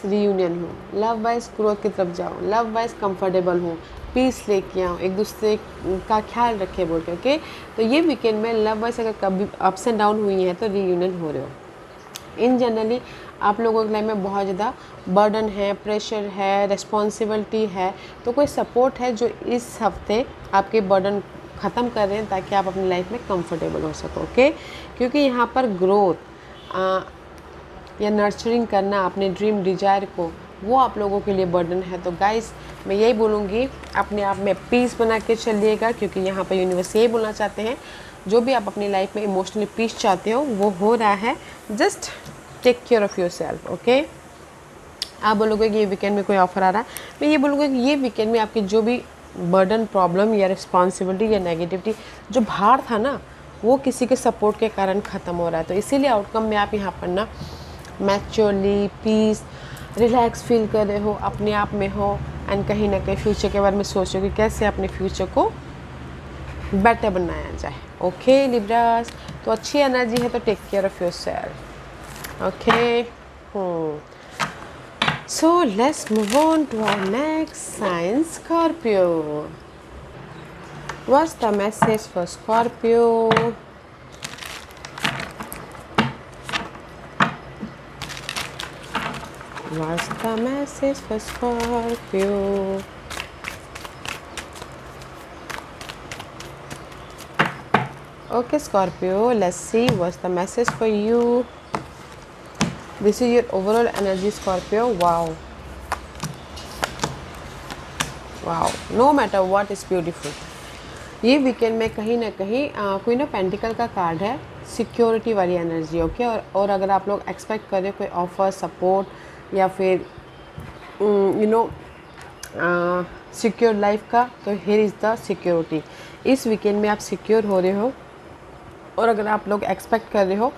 रीयूनियन हूँ, लव वाइज ग्रोथ की तरफ जाऊँ, लव वाइज कंफर्टेबल हूँ, पीस लेके आऊँ, एक दूसरे का ख्याल रखे बोल के, ओके। तो ये वीकेंड में लव वाइज अगर कभी अप्स एंड डाउन हुई है तो रीयूनियन हो रहे हो। इन जनरली आप लोगों के लाइफ में बहुत ज़्यादा बर्डन है, प्रेशर है, रिस्पॉन्सिबिलिटी है, तो कोई सपोर्ट है जो इस हफ्ते आपके बर्डन ख़त्म कर रहे हैं, ताकि आप अपनी लाइफ में कंफर्टेबल हो सको, ओके। क्योंकि यहाँ पर ग्रोथ या नर्चरिंग करना अपने ड्रीम डिजायर को, वो आप लोगों के लिए बर्डन है। तो गाइस मैं यही बोलूँगी, अपने आप में पीस बना के चलिएगा, क्योंकि यहाँ पर यूनिवर्स यही बोलना चाहते हैं, जो भी आप अपनी लाइफ में इमोशनली पीस चाहते हो वो हो रहा है। Just take care of your self, okay. आप बोलोगे कि ये वीकेंड में कोई ऑफ़र आ रहा है, मैं ये बोलूँगा कि ये वीकेंड में आपकी जो भी बर्डन, प्रॉब्लम या रिस्पॉन्सिबिलिटी या नेगेटिविटी जो भार था ना, वो किसी के सपोर्ट के कारण ख़त्म हो रहा है। तो इसीलिए आउटकम में आप यहाँ पर ना मैच्योरली पीस, रिलैक्स फील कर रहे हो, अपने आप में हो, एंड कहीं ना कहीं फ्यूचर के बारे में सोच रहे हो कि कैसे अपने फ्यूचर को बेटर बनाया जाए, ओके लिब्रास। तो अच्छी एनर्जी है, तो take care of your self, okay. So let's move on to our next sign, Scorpio. What's the message for Scorpio? What's the message for Scorpio? Okay, Scorpio, let's see what's the message for you. This is your overall energy, Scorpio. Wow. Wow. No matter what is beautiful. ये weekend में कहीं ना कहीं queen of pentacle का card है, security वाली energy. Okay, और अगर आप लोग एक्सपेक्ट कर रहे हो कोई ऑफर, सपोर्ट या फिर सिक्योर लाइफ का, तो हियर इज़ द सिक्योरिटी। इस वीकेंड में आप सिक्योर हो रहे हो। और अगर आप लोग एक्सपेक्ट कर रहे हो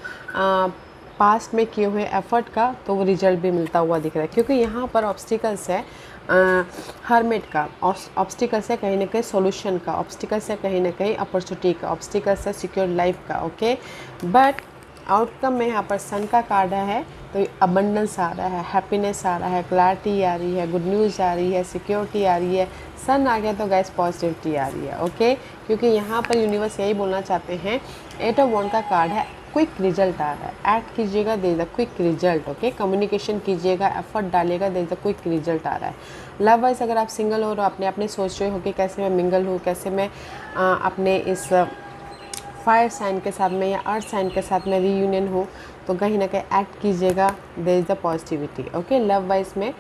पास्ट में किए हुए एफर्ट का, तो वो रिजल्ट भी मिलता हुआ दिख रहा है, क्योंकि यहाँ पर ऑब्स्टिकल्स है हर्मिट का, ऑब्स्टिकल्स है कहीं ना कहीं सॉल्यूशन का, ऑब्स्टिकल्स है कहीं ना कहीं अपॉर्चुनिटी का, ऑब्स्टिकल्स है सिक्योर लाइफ का। ओके, बट आउटकम में यहाँ पर सन का कार्ड है, तो अबंडेंस आ रहा है, हैप्पीनेस आ रहा है, क्लैरिटी आ रही है, गुड न्यूज़ आ रही है, सिक्योरिटी आ रही है। सन आ गया तो गैस पॉजिटिविटी आ रही है। ओके, क्योंकि यहाँ पर यूनिवर्स यही बोलना चाहते हैं, 8 ऑफ वॉन्ड का कार्ड है, क्विक रिजल्ट आ रहा है। एक्ट कीजिएगा, there is a quick result. Okay, communication कीजिएगा, एफर्ट डालिएगा, there is a quick result आ रहा है। लव वाइज अगर आप सिंगल हो, अपने अपने सोच रहे हो कि कैसे मैं मिंगल हूँ, कैसे मैं अपने इस फायर साइन के साथ में या अर्थ साइन के साथ में रीयूनियन हो, तो कहीं ना कहीं एक्ट कीजिएगा, there is the positivity. Okay, love wise में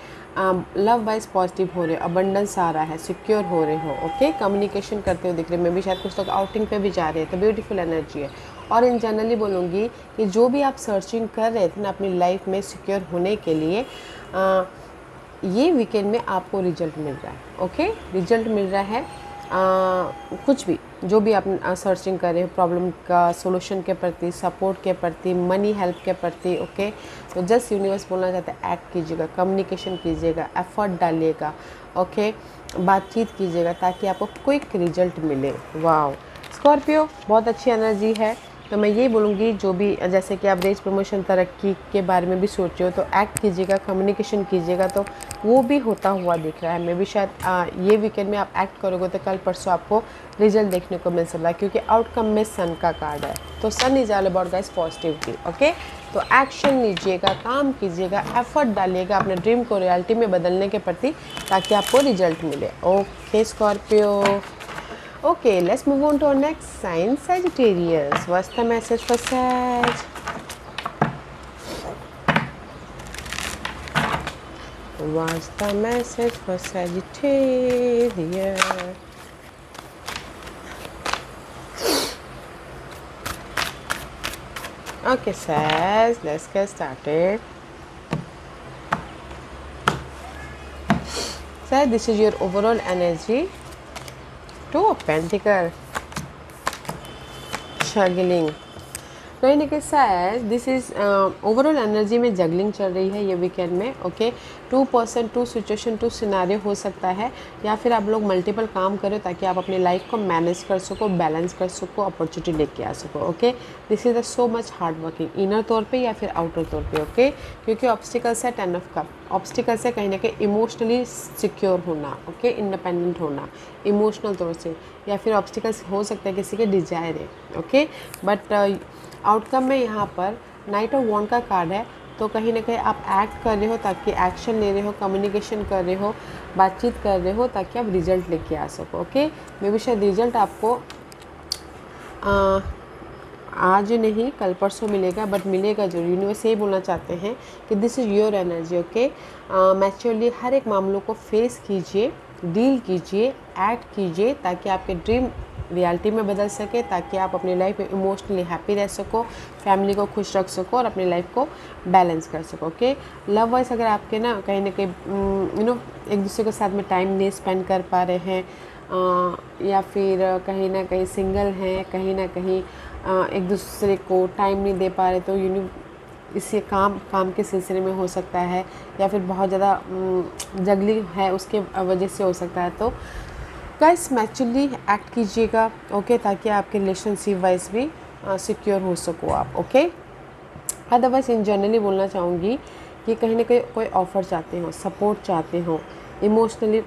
लव वाइज पॉजिटिव हो रहे हो, अबंडेंस आ रहा है, सिक्योर हो रहे हो। ओके, कम्युनिकेशन करते हो दिख रहे, मैं भी शायद कुछ लोग आउटिंग पे भी जा रहे हैं, तो ब्यूटीफुल एनर्जी है। और इन जनरली बोलूँगी कि जो भी आप सर्चिंग कर रहे थे ना अपनी लाइफ में सिक्योर होने के लिए, ये वीकेंड में आपको रिजल्ट मिल रहा है। ओके, रिजल्ट मिल रहा है। कुछ भी जो भी आप सर्चिंग कर रहे हो, प्रॉब्लम का सोल्यूशन के प्रति, सपोर्ट के प्रति, मनी हेल्प के प्रति। ओके, तो जस्ट यूनिवर्स बोलना चाहता है, एक्ट कीजिएगा, कम्युनिकेशन कीजिएगा, एफर्ट डालिएगा। ओके, बातचीत कीजिएगा ताकि आपको क्विक रिजल्ट मिले। वाओ स्कॉर्पियो, बहुत अच्छी एनर्जी है। तो मैं ये बोलूँगी, जो भी जैसे कि आप रेज प्रमोशन तरक्की के बारे में भी सोच रहे हो, तो एक्ट कीजिएगा, कम्युनिकेशन कीजिएगा, तो वो भी होता हुआ दिख रहा है। मैं भी शायद ये वीकेंड में आप एक्ट करोगे तो कल परसों आपको रिजल्ट देखने को मिल सकता है, क्योंकि आउटकम में सन का कार्ड है। तो sun is all about guys positivity. Okay, तो एक्शन लीजिएगा, काम कीजिएगा, एफर्ट डालिएगा अपने ड्रीम को रियलिटी में बदलने के प्रति, ताकि आपको रिजल्ट मिले। Okay Scorpio, okay, let's move on to our next sign, Sagittarius. What's the message for Sag? What's the message for Sagittarius? Okay, Sag, let's get started. Sag, this is your overall energy. 2 of Pentacles, juggling. कहीं ना कहीं शायद this is overall energy में juggling चल रही है ये weekend में। ओके, 2 पर्सन, 2 सिचुएशन, 2 सिनारियो हो सकता है, या फिर आप लोग मल्टीपल काम करो ताकि आप अपनी लाइफ को मैनेज कर सको, बैलेंस कर सको, अपॉर्चुनिटी लेके आ सको। Okay, this is the so much hard working, inner तौर पे या फिर आउटर तौर पे। ओके, क्योंकि ऑब्स्टिकल्स है 10 ऑफ कप, ऑब्स्टिकल्स है कहीं ना कहीं इमोशनली सिक्योर होना। ओके, इंडिपेंडेंट होना इमोशनल तौर से, या फिर ऑब्स्टिकल्स हो सकता है किसी के डिजायर है। ओके, बट आउटकम में यहाँ पर नाइट ऑफ वॉन्ड का कार्ड है, तो कहीं ना कहीं आप एक्ट कर रहे हो, ताकि एक्शन ले रहे हो, कम्युनिकेशन कर रहे हो, बातचीत कर रहे हो, ताकि आप रिजल्ट लेके आ सको। ओके, मे भी शायद रिजल्ट आपको आज नहीं कल परसों मिलेगा, बट मिलेगा जरूर। यूनिवर्स यही बोलना चाहते हैं कि this is your energy. Okay, maturely हर एक मामलों को फेस कीजिए, डील कीजिए, एक्ट कीजिए, ताकि आपके ड्रीम रियलिटी में बदल सके, ताकि आप अपनी लाइफ में इमोशनली हैप्पी रह सको, फैमिली को खुश रख सको और अपनी लाइफ को बैलेंस कर सको। ओके, लव वाइज अगर आपके ना कहीं एक दूसरे के साथ में टाइम नहीं स्पेंड कर पा रहे हैं, या फिर कहीं ना कहीं सिंगल हैं, कहीं ना कहीं एक दूसरे को टाइम नहीं दे पा रहे, तो इससे काम के सिलसिले में हो सकता है, या फिर बहुत ज़्यादा जगलिंग है उसके वजह से हो सकता है। तो गाइस मैच्योरली एक्ट कीजिएगा। ओके, ताकि आपके रिलेशनशिप वाइज भी सिक्योर हो सको आप। ओके, अदरवाइज इन जनरली बोलना चाहूँगी कि कहीं ना कहीं कोई ऑफ़र चाहते हो, सपोर्ट चाहते हो, इमोशनली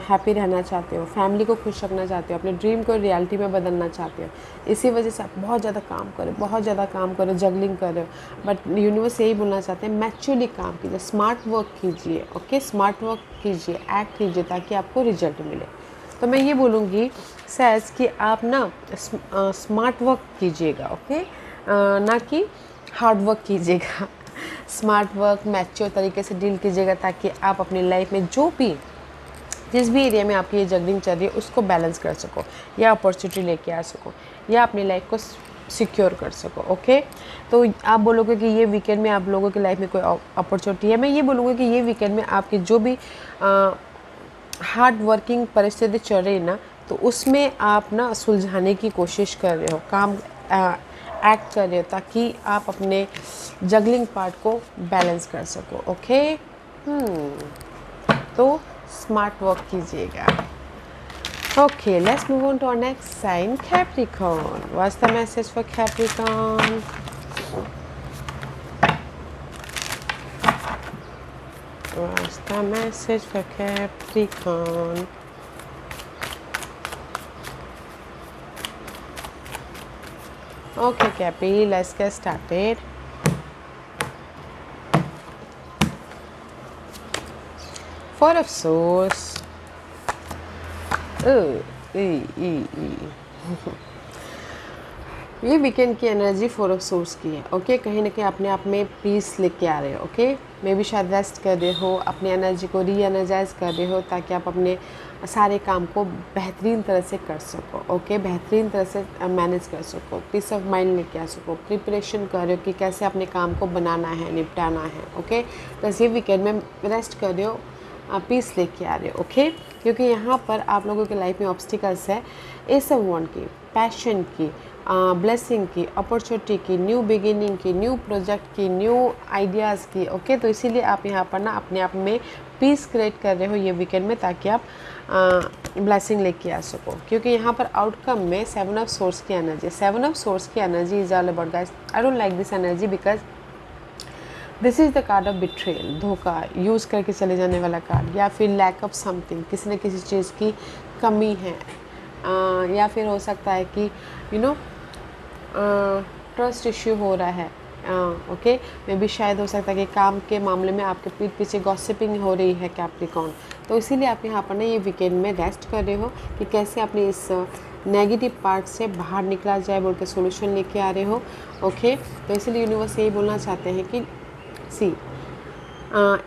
हैप्पी रहना चाहते हो, फैमिली को खुश रखना चाहते हो, अपने ड्रीम को रियलिटी में बदलना चाहते हो, इसी वजह से आप बहुत ज़्यादा काम करो, बहुत ज़्यादा काम करो, जगलिंग करो, बट यूनिवर्स यही बोलना चाहते हैं, मैच्योरली काम कीजिए, स्मार्ट वर्क कीजिए। ओके, स्मार्ट वर्क कीजिए, एक्ट कीजिए, ताकि आपको रिजल्ट मिले। तो मैं ये बोलूँगी सैज कि आप ना स्मार्ट वर्क कीजिएगा, ओके, ना कि हार्ड वर्क कीजिएगा। स्मार्ट वर्क मैच्योर तरीके से डील कीजिएगा ताकि आप अपनी लाइफ में जो भी जिस भी एरिया में आपकी ये जगलिंग चल रही है उसको बैलेंस कर सको, या अपॉर्चुनिटी लेके आ सको, या अपनी लाइफ को सिक्योर कर सको, ओके। तो आप बोलोगे कि ये वीकेंड में आप लोगों की लाइफ में कोई अपॉर्चुनिटी है, मैं ये बोलूँगी कि ये वीकेंड में आपकी जो भी हार्ड वर्किंग परिस्थिति चल रही है ना, तो उसमें आप ना सुलझाने की कोशिश कर रहे हो, काम एक्ट कर रहे हो ताकि आप अपने जगलिंग पार्ट को बैलेंस कर सको, ओके। तो स्मार्ट वर्क कीजिएगा। Okay, let's move on to our next sign, Capricorn. What's the message for Capricorn? What's the message for Capricorn? Okay, Capri, let's get started. Four of Swords. ये weekend की energy 4 of swords की है, okay. कहीं ना कहीं अपने आप में पीस लेके आ रहे हो, ओके। मे भी शायद रेस्ट कर रहे हो, अपनी एनर्जी को री एनर्जाइज कर रहे हो ताकि आप अपने सारे काम को बेहतरीन तरह से कर सको, ओके, बेहतरीन तरह से मैनेज कर सको, पीस ऑफ माइंड लेके आ सको, प्रिपरेशन कर रहे हो कि कैसे अपने काम को बनाना है, निपटाना है, ओके। बस ये वीकेंड में रेस्ट कर रहे हो, पीस लेके आ रहे हो, ओके। क्योंकि यहाँ पर आप लोगों की लाइफ में ऑब्स्टिकल्स है एस ऑफ वांड की, पैशन की, ब्लेसिंग की, अपॉर्चुनिटी की, न्यू बिगिनिंग की, न्यू प्रोजेक्ट की, न्यू आइडियाज़ की, ओके। तो इसीलिए आप यहाँ पर ना अपने आप में पीस क्रिएट कर रहे हो ये वीकेंड में ताकि आप ब्लेसिंग लेके आ सको। क्योंकि यहाँ पर आउटकम में 7 ऑफ सोर्स की एनर्जी, 7 ऑफ सोर्स की energy is all about guys, I don't like this energy because this is the card of betrayal, धोखा, यूज़ करके चले जाने वाला कार्ड, या फिर लैक ऑफ समथिंग, किसी न किसी चीज़ की कमी है, या फिर हो सकता है कि यू नो ट्रस्ट इश्यू हो रहा है, ओके। मे भी शायद हो सकता है कि काम के मामले में आपके पीठ पीछे गॉसिपिंग हो रही है कैप्रिकॉर्न। तो इसीलिए आप यहाँ पर ना ये वीकेंड में रेस्ट कर रहे हो कि कैसे अपने इस नेगेटिव पार्ट से बाहर निकला जाए बोल के सोल्यूशन लेके आ रहे हो, ओके। तो इसीलिए यूनिवर्स यही बोलना चाहते हैं कि सी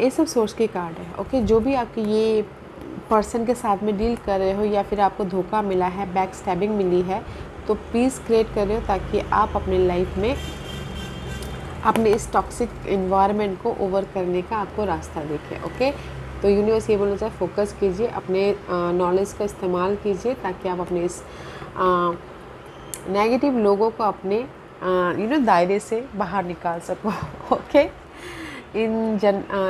ये सब सोर्स के कार्ड है, ओके। जो भी आपके ये पर्सन के साथ में डील कर रहे हो या फिर आपको धोखा मिला है, बैक स्टैबिंग मिली है, तो पीस क्रिएट कर रहे हो ताकि आप अपने लाइफ में अपने इस टॉक्सिक इन्वायरमेंट को ओवर करने का आपको रास्ता दिखे, ओके। तो यूनिवर्स ये बोलना चाहिए फोकस कीजिए, अपने नॉलेज का इस्तेमाल कीजिए ताकि आप अपने इस नेगेटिव लोगों को अपने दायरे से बाहर निकाल सको, ओके। इन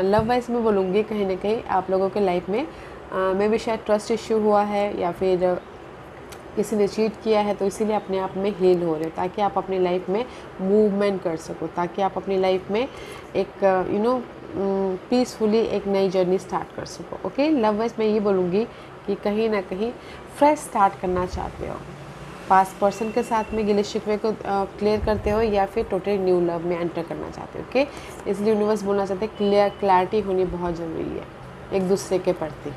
लव वाइज में बोलूँगी कहीं ना कहीं आप लोगों के लाइफ में भी शायद ट्रस्ट इश्यू हुआ है या फिर किसी ने चीट किया है, तो इसीलिए अपने आप में हील हो रहे ताकि आप अपनी लाइफ में मूवमेंट कर सको, ताकि आप अपनी लाइफ में एक पीसफुली एक नई जर्नी स्टार्ट कर सको, ओके। लव वाइज मैं ये बोलूँगी कि कहीं ना कहीं फ्रेश स्टार्ट करना चाहते हो, पास्ट पर्सन के साथ में गिले शिकवे को क्लियर करते हो या फिर टोटली न्यू लव में एंटर करना चाहते हो, ओके। इसलिए यूनिवर्स बोलना चाहते हैं क्लैरिटी होनी बहुत ज़रूरी है एक दूसरे के प्रति,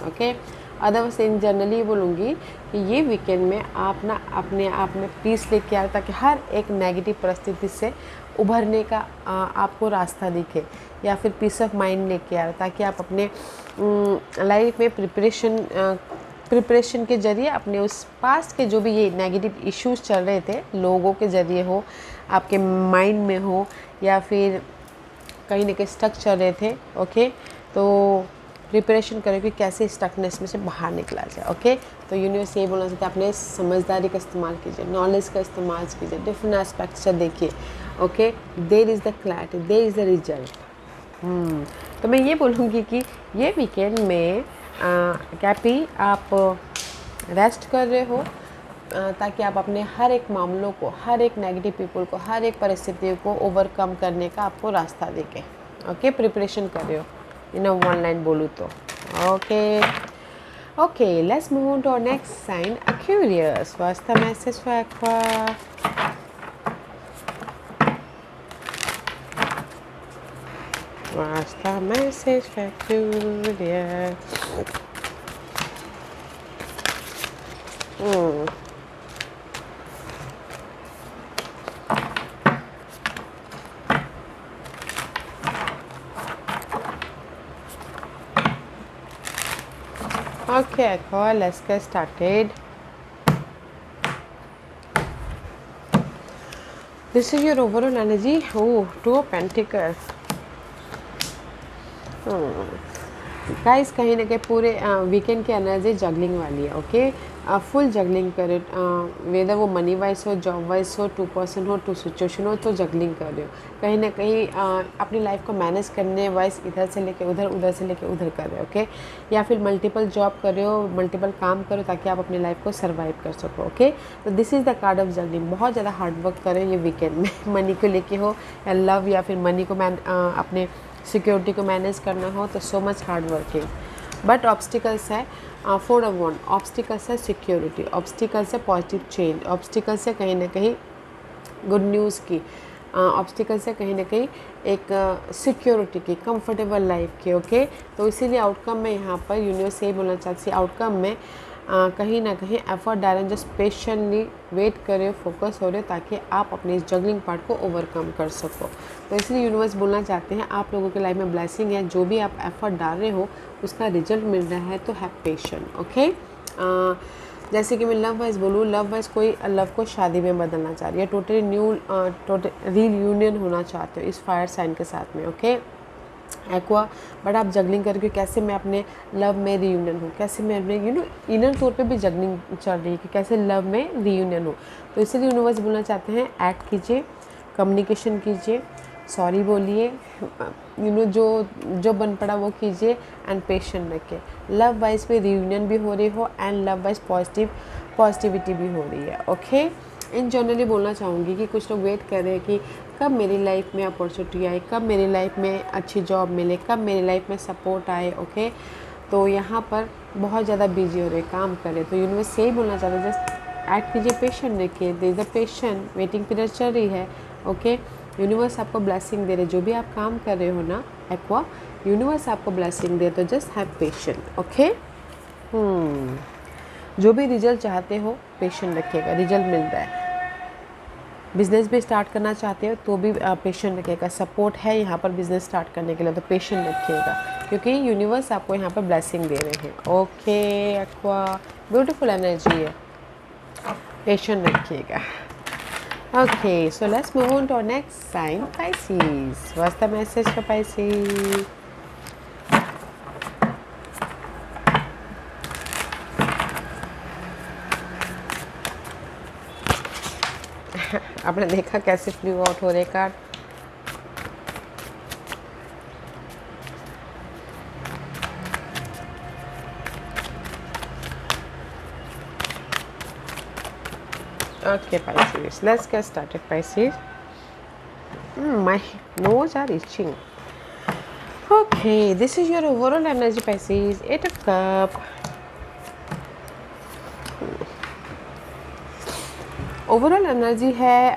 ओके। अदरवाइज इन जनरली बोलूँगी कि ये वीकेंड में आप ना अपने आप में पीस लेके आए ताकि हर एक नेगेटिव परिस्थिति से उभरने का आपको रास्ता दिखे, या फिर पीस ऑफ माइंड लेके आए ताकि आप अपने लाइफ में प्रिपरेशन के ज़रिए अपने उस पास्ट के जो भी ये नेगेटिव इश्यूज चल रहे थे, लोगों के ज़रिए हो, आपके माइंड में हो, या फिर कहीं ना कहीं स्टक चल रहे थे, ओके। तो प्रिपरेशन करें कि कैसे स्टकनेस में से बाहर निकला जाए, ओके। तो यूनिवर्स ये बोलना चाहते हैं अपने समझदारी का इस्तेमाल कीजिए, नॉलेज का इस्तेमाल कीजिए, डिफरेंट एस्पेक्ट से देखिए, okay. There is the clarity, there is the result. तो मैं ये बोलूँगी कि ये वीकेंड में कैपी आप रेस्ट कर रहे हो ताकि आप अपने हर एक मामलों को, हर एक नेगेटिव पीपल को, हर एक परिस्थितियों को ओवरकम करने का आपको रास्ता देके, ओके, प्रिपरेशन कर रहे हो इन वन लाइन बोलूँ तो, okay. Let's move on to our next sign, Aquarius. What's the message for Aqua? What's the message for Aquarius? Okay, Aqua, let's get started. This is your overall energy. Oh, Two of Pentacles. Guys कहीं ना कहीं पूरे weekend की energy juggling वाली है. Okay, full juggling करे, weather वो money wise हो, जॉब वाइज हो, 2% हो, 2 सिचुएशन हो, तो जगलिंग कर रहे हो. कहीं ना कहीं अपनी लाइफ को मैनेज करने वाइज इधर से लेके उधर, उधर से लेके उधर कर रहे हो. ओके, या फिर मल्टीपल जॉब कर रहे हो, मल्टीपल काम करो ताकि आप अपनी लाइफ को सर्वाइव कर सको. ओके, तो this is the card of juggling. बहुत ज़्यादा हार्डवर्क करो ये वीकेंड में. मनी को लेके हो या लव या फिर मनी को अपने सिक्योरिटी को मैनेज करना हो, तो so much hard working. But obstacles है. 4 of Wands. ऑब्स्टिकल्स है सिक्योरिटी, ऑब्स्टिकल्स है पॉजिटिव चेंज, ऑब्स्टिकल्स है कहीं ना कहीं गुड न्यूज़ की, ऑब्स्टिकल्स है कहीं ना कहीं एक सिक्योरिटी की, कंफर्टेबल लाइफ की. ओके, तो इसीलिए आउटकम में यहाँ पर यूनिवर्स यही बोलना चाहती है, आउटकम में कहीं ना कहीं एफर्ट डालें, जस्ट पेशेंटली वेट करें, फोकस हो रहे ताकि आप अपने इस जगलिंग पार्ट को ओवरकम कर सको. तो इसलिए यूनिवर्स बोलना चाहते हैं आप लोगों के लाइफ में ब्लेसिंग है, जो भी आप एफर्ट डाल रहे हो उसका रिजल्ट मिल रहा है, तो हैव पेशेंट. ओके, जैसे कि मैं लव वाइज बोलूँ, लव वाइज कोई लव को शादी में बदलना चाह रही है, टोटली न्यू रीयूनियन होना चाहते हो इस फायर साइन के साथ में. ओके, एक्वा, बट आप जगलिंग करके कैसे मैं अपने लव में रीयूनियन हूँ, कैसे मैं अपने इनर तौर पे भी जगलिंग चल रही है कि कैसे लव में रीयूनियन हूँ. तो इसलिए यूनिवर्स बोलना चाहते हैं एक्ट कीजिए, कम्युनिकेशन कीजिए, सॉरी बोलिए, जो बन पड़ा वो कीजिए एंड पेशेंट रखिए. लव वाइज पे रीयूनियन भी हो रही हो एंड लव वाइज पॉजिटिविटी भी हो रही है. ओके, इन जनरली बोलना चाहूँगी कि कुछ लोग वेट कर रहे हैं कि कब मेरी लाइफ में अपॉर्चुनिटी आए, कब मेरी लाइफ में अच्छी जॉब मिले, कब मेरी लाइफ में सपोर्ट आए. ओके, तो यहाँ पर बहुत ज़्यादा बिजी हो रहे, काम कर रहे. तो यूनिवर्स यही बोलना चाहते हैं, जस्ट एक्ट कीजिए, पेशेंट रखिए. There is a patient waiting period चल रही है. ओके, यूनिवर्स आपको ब्लेसिंग दे रहे, जो भी आप काम कर रहे हो ना एक्वा, यूनिवर्स आपको ब्लेसिंग दे, तो जस्ट हैव पेशेंट. ओके, जो भी रिजल्ट चाहते हो पेशेंट रखिएगा, रिजल्ट मिल रहा है. बिज़नेस भी स्टार्ट करना चाहते हो तो भी पेशेंट रखिएगा. सपोर्ट है यहाँ पर बिज़नेस स्टार्ट करने के लिए, तो पेशेंट रखिएगा क्योंकि यूनिवर्स आपको यहाँ पर ब्लेसिंग दे रहे हैं. ओके एक्वा, ब्यूटीफुल एनर्जी है, पेशेंट रखिएगा. Okay, so let's move on to next sign, Pisces. What's the message for Pisces? आपने देखा कैसे फ्लू आउट हो रहे card. Okay, Pisces, let's get started, Pisces. My nose are itching. Okay, this is your overall energy, Pisces. 8 of Cups. Overall energy है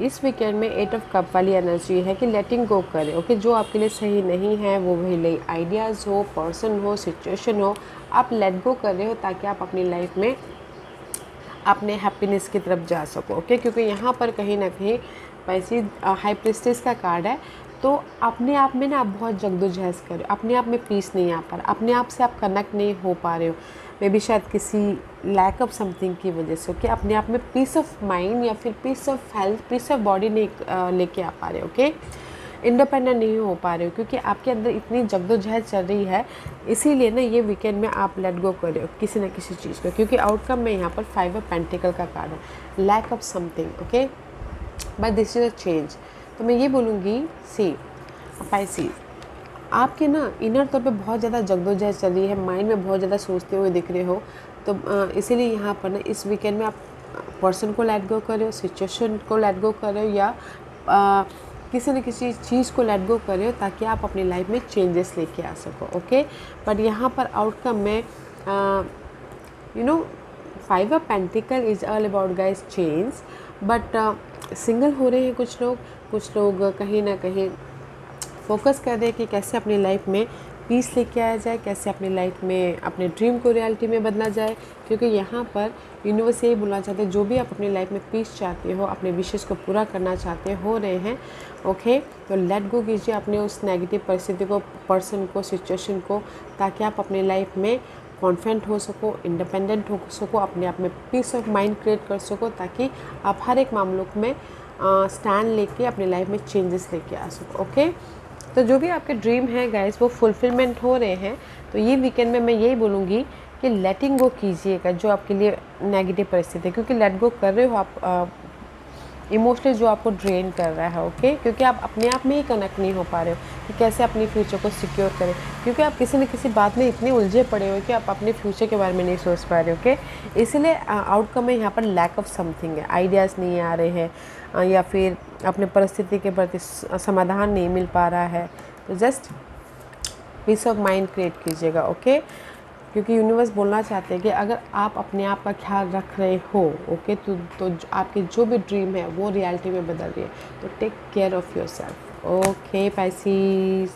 इस weekend में 8 of cup वाली energy है कि लेटिंग गो करें. ओके, जो आपके लिए सही नहीं है, वो वही नई आइडियाज़ हो, पर्सन हो, सिचुएशन हो, आप लेट गो कर रहे हो ताकि आप अपनी लाइफ में अपने हैप्पीनेस की तरफ जा सको. ओके, क्योंकि यहाँ पर कहीं ना कहीं Pisces हाई प्रीस्टेस का कार्ड है, तो अपने आप में ना आप बहुत जद्दोजहद कर रहे हो, अपने आप में पीस नहीं आ पा रहा, अपने आप से आप कनेक्ट नहीं हो पा रहे हो, मे बी शायद किसी लैक ऑफ समथिंग की वजह से. ओके, अपने आप में पीस ऑफ माइंड या फिर peace of health, peace of body नहीं लेके आ पा रहे. ओके, इंडिपेंडेंट नहीं हो पा रहे हो क्योंकि आपके अंदर इतनी जद्दोजहद चल रही है. इसीलिए ना ये वीकेंड में आप लेट गो कर रहे हो किसी न किसी चीज़ को, क्योंकि आउटकम में यहाँ पर 5 ऑफ पेंटिकल का कार्ड है, lack of something. Okay, but this is a change. तो मैं ये बोलूँगी, सी Pisces, आपके ना इनर तौर पे बहुत ज़्यादा जद्दोजहद चल रही है, माइंड में बहुत ज़्यादा सोचते हुए दिख रहे हो. तो इसीलिए यहाँ पर ना इस वीकेंड में आप पर्सन को लेट गो कर रहे हो, सिचुएशन को लेट गो कर रहे हो, या किसी न किसी चीज़ को लेट गो कर रहे हो ताकि आप अपनी लाइफ में चेंजेस लेके आ सको. ओके, बट यहाँ पर आउटकम में 5 of pentacle is all about guys change. But single हो रहे हैं कुछ लोग कहीं ना कहीं फोकस कर रहे हैं कि कैसे अपनी लाइफ में पीस लेके आया जाए, कैसे अपनी लाइफ में अपने ड्रीम को रियलिटी में बदला जाए। क्योंकि यहाँ पर यूनिवर्स यही बोलना चाहते हैं, जो भी आप अपनी लाइफ में पीस चाहते हो, अपने विशेष को पूरा करना चाहते हो रहे हैं, ओके, तो लेट गो कीजिए अपने उस नेगेटिव परिस्थिति को, पर्सन को, सिचुएशन को, ताकि आप अपनी लाइफ में कॉन्फिडेंट हो सको, इंडिपेंडेंट हो सको, अपने आप में पीस ऑफ माइंड क्रिएट कर सको, ताकि आप हर एक मामलों में स्टैंड लेके अपनी लाइफ में चेंजेस लेके आ सको। ओके, तो जो भी आपके ड्रीम हैं गाइस वो फुलफिलमेंट हो रहे हैं। तो ये वीकेंड में मैं यही बोलूँगी कि लेटिंग गो कीजिएगा जो आपके लिए नेगेटिव परिस्थिति है, क्योंकि लेट गो कर रहे हो आप इमोशनली जो आपको ड्रेन कर रहा है। ओके, क्योंकि आप अपने आप में ही कनेक्ट नहीं हो पा रहे हो कि कैसे अपनी फ्यूचर को सिक्योर करें, क्योंकि आप किसी न किसी बात में इतने उलझे पड़े हो कि आप अपने फ्यूचर के बारे में नहीं सोच पा रहे हो। ओके, इसलिए आउटकम में यहाँ पर लैक ऑफ समथिंग है, आइडियाज़ नहीं आ रहे हैं या फिर अपने परिस्थिति के प्रति समाधान नहीं मिल पा रहा है। तो just peace of mind create कीजिएगा। ओके, क्योंकि यूनिवर्स बोलना चाहते हैं कि अगर आप अपने आप का ख्याल रख रहे हो, ओके, तो आपकी जो भी ड्रीम है वो रियलिटी में बदल रही है। तो take care of your self. Okay Pisces,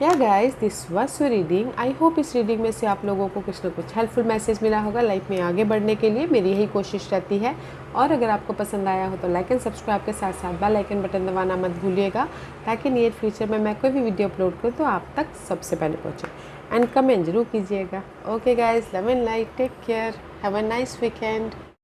या guys, this was your reading. I hope इस रीडिंग में से आप लोगों को कुछ ना कुछ हेल्पफुल मैसेज मिला होगा लाइफ में आगे बढ़ने के लिए। मेरी यही कोशिश रहती है। और अगर आपको पसंद आया हो तो लाइक एंड सब्सक्राइब के साथ साथ बेल आइकन बटन दबाना मत भूलिएगा, ताकि नियर फ्यूचर में मैं कोई भी वीडियो अपलोड करूँ तो आप तक सबसे पहले पहुँचे। एंड कमेंट जरूर कीजिएगा। Okay guys, love and light, take care, have a nice weekend.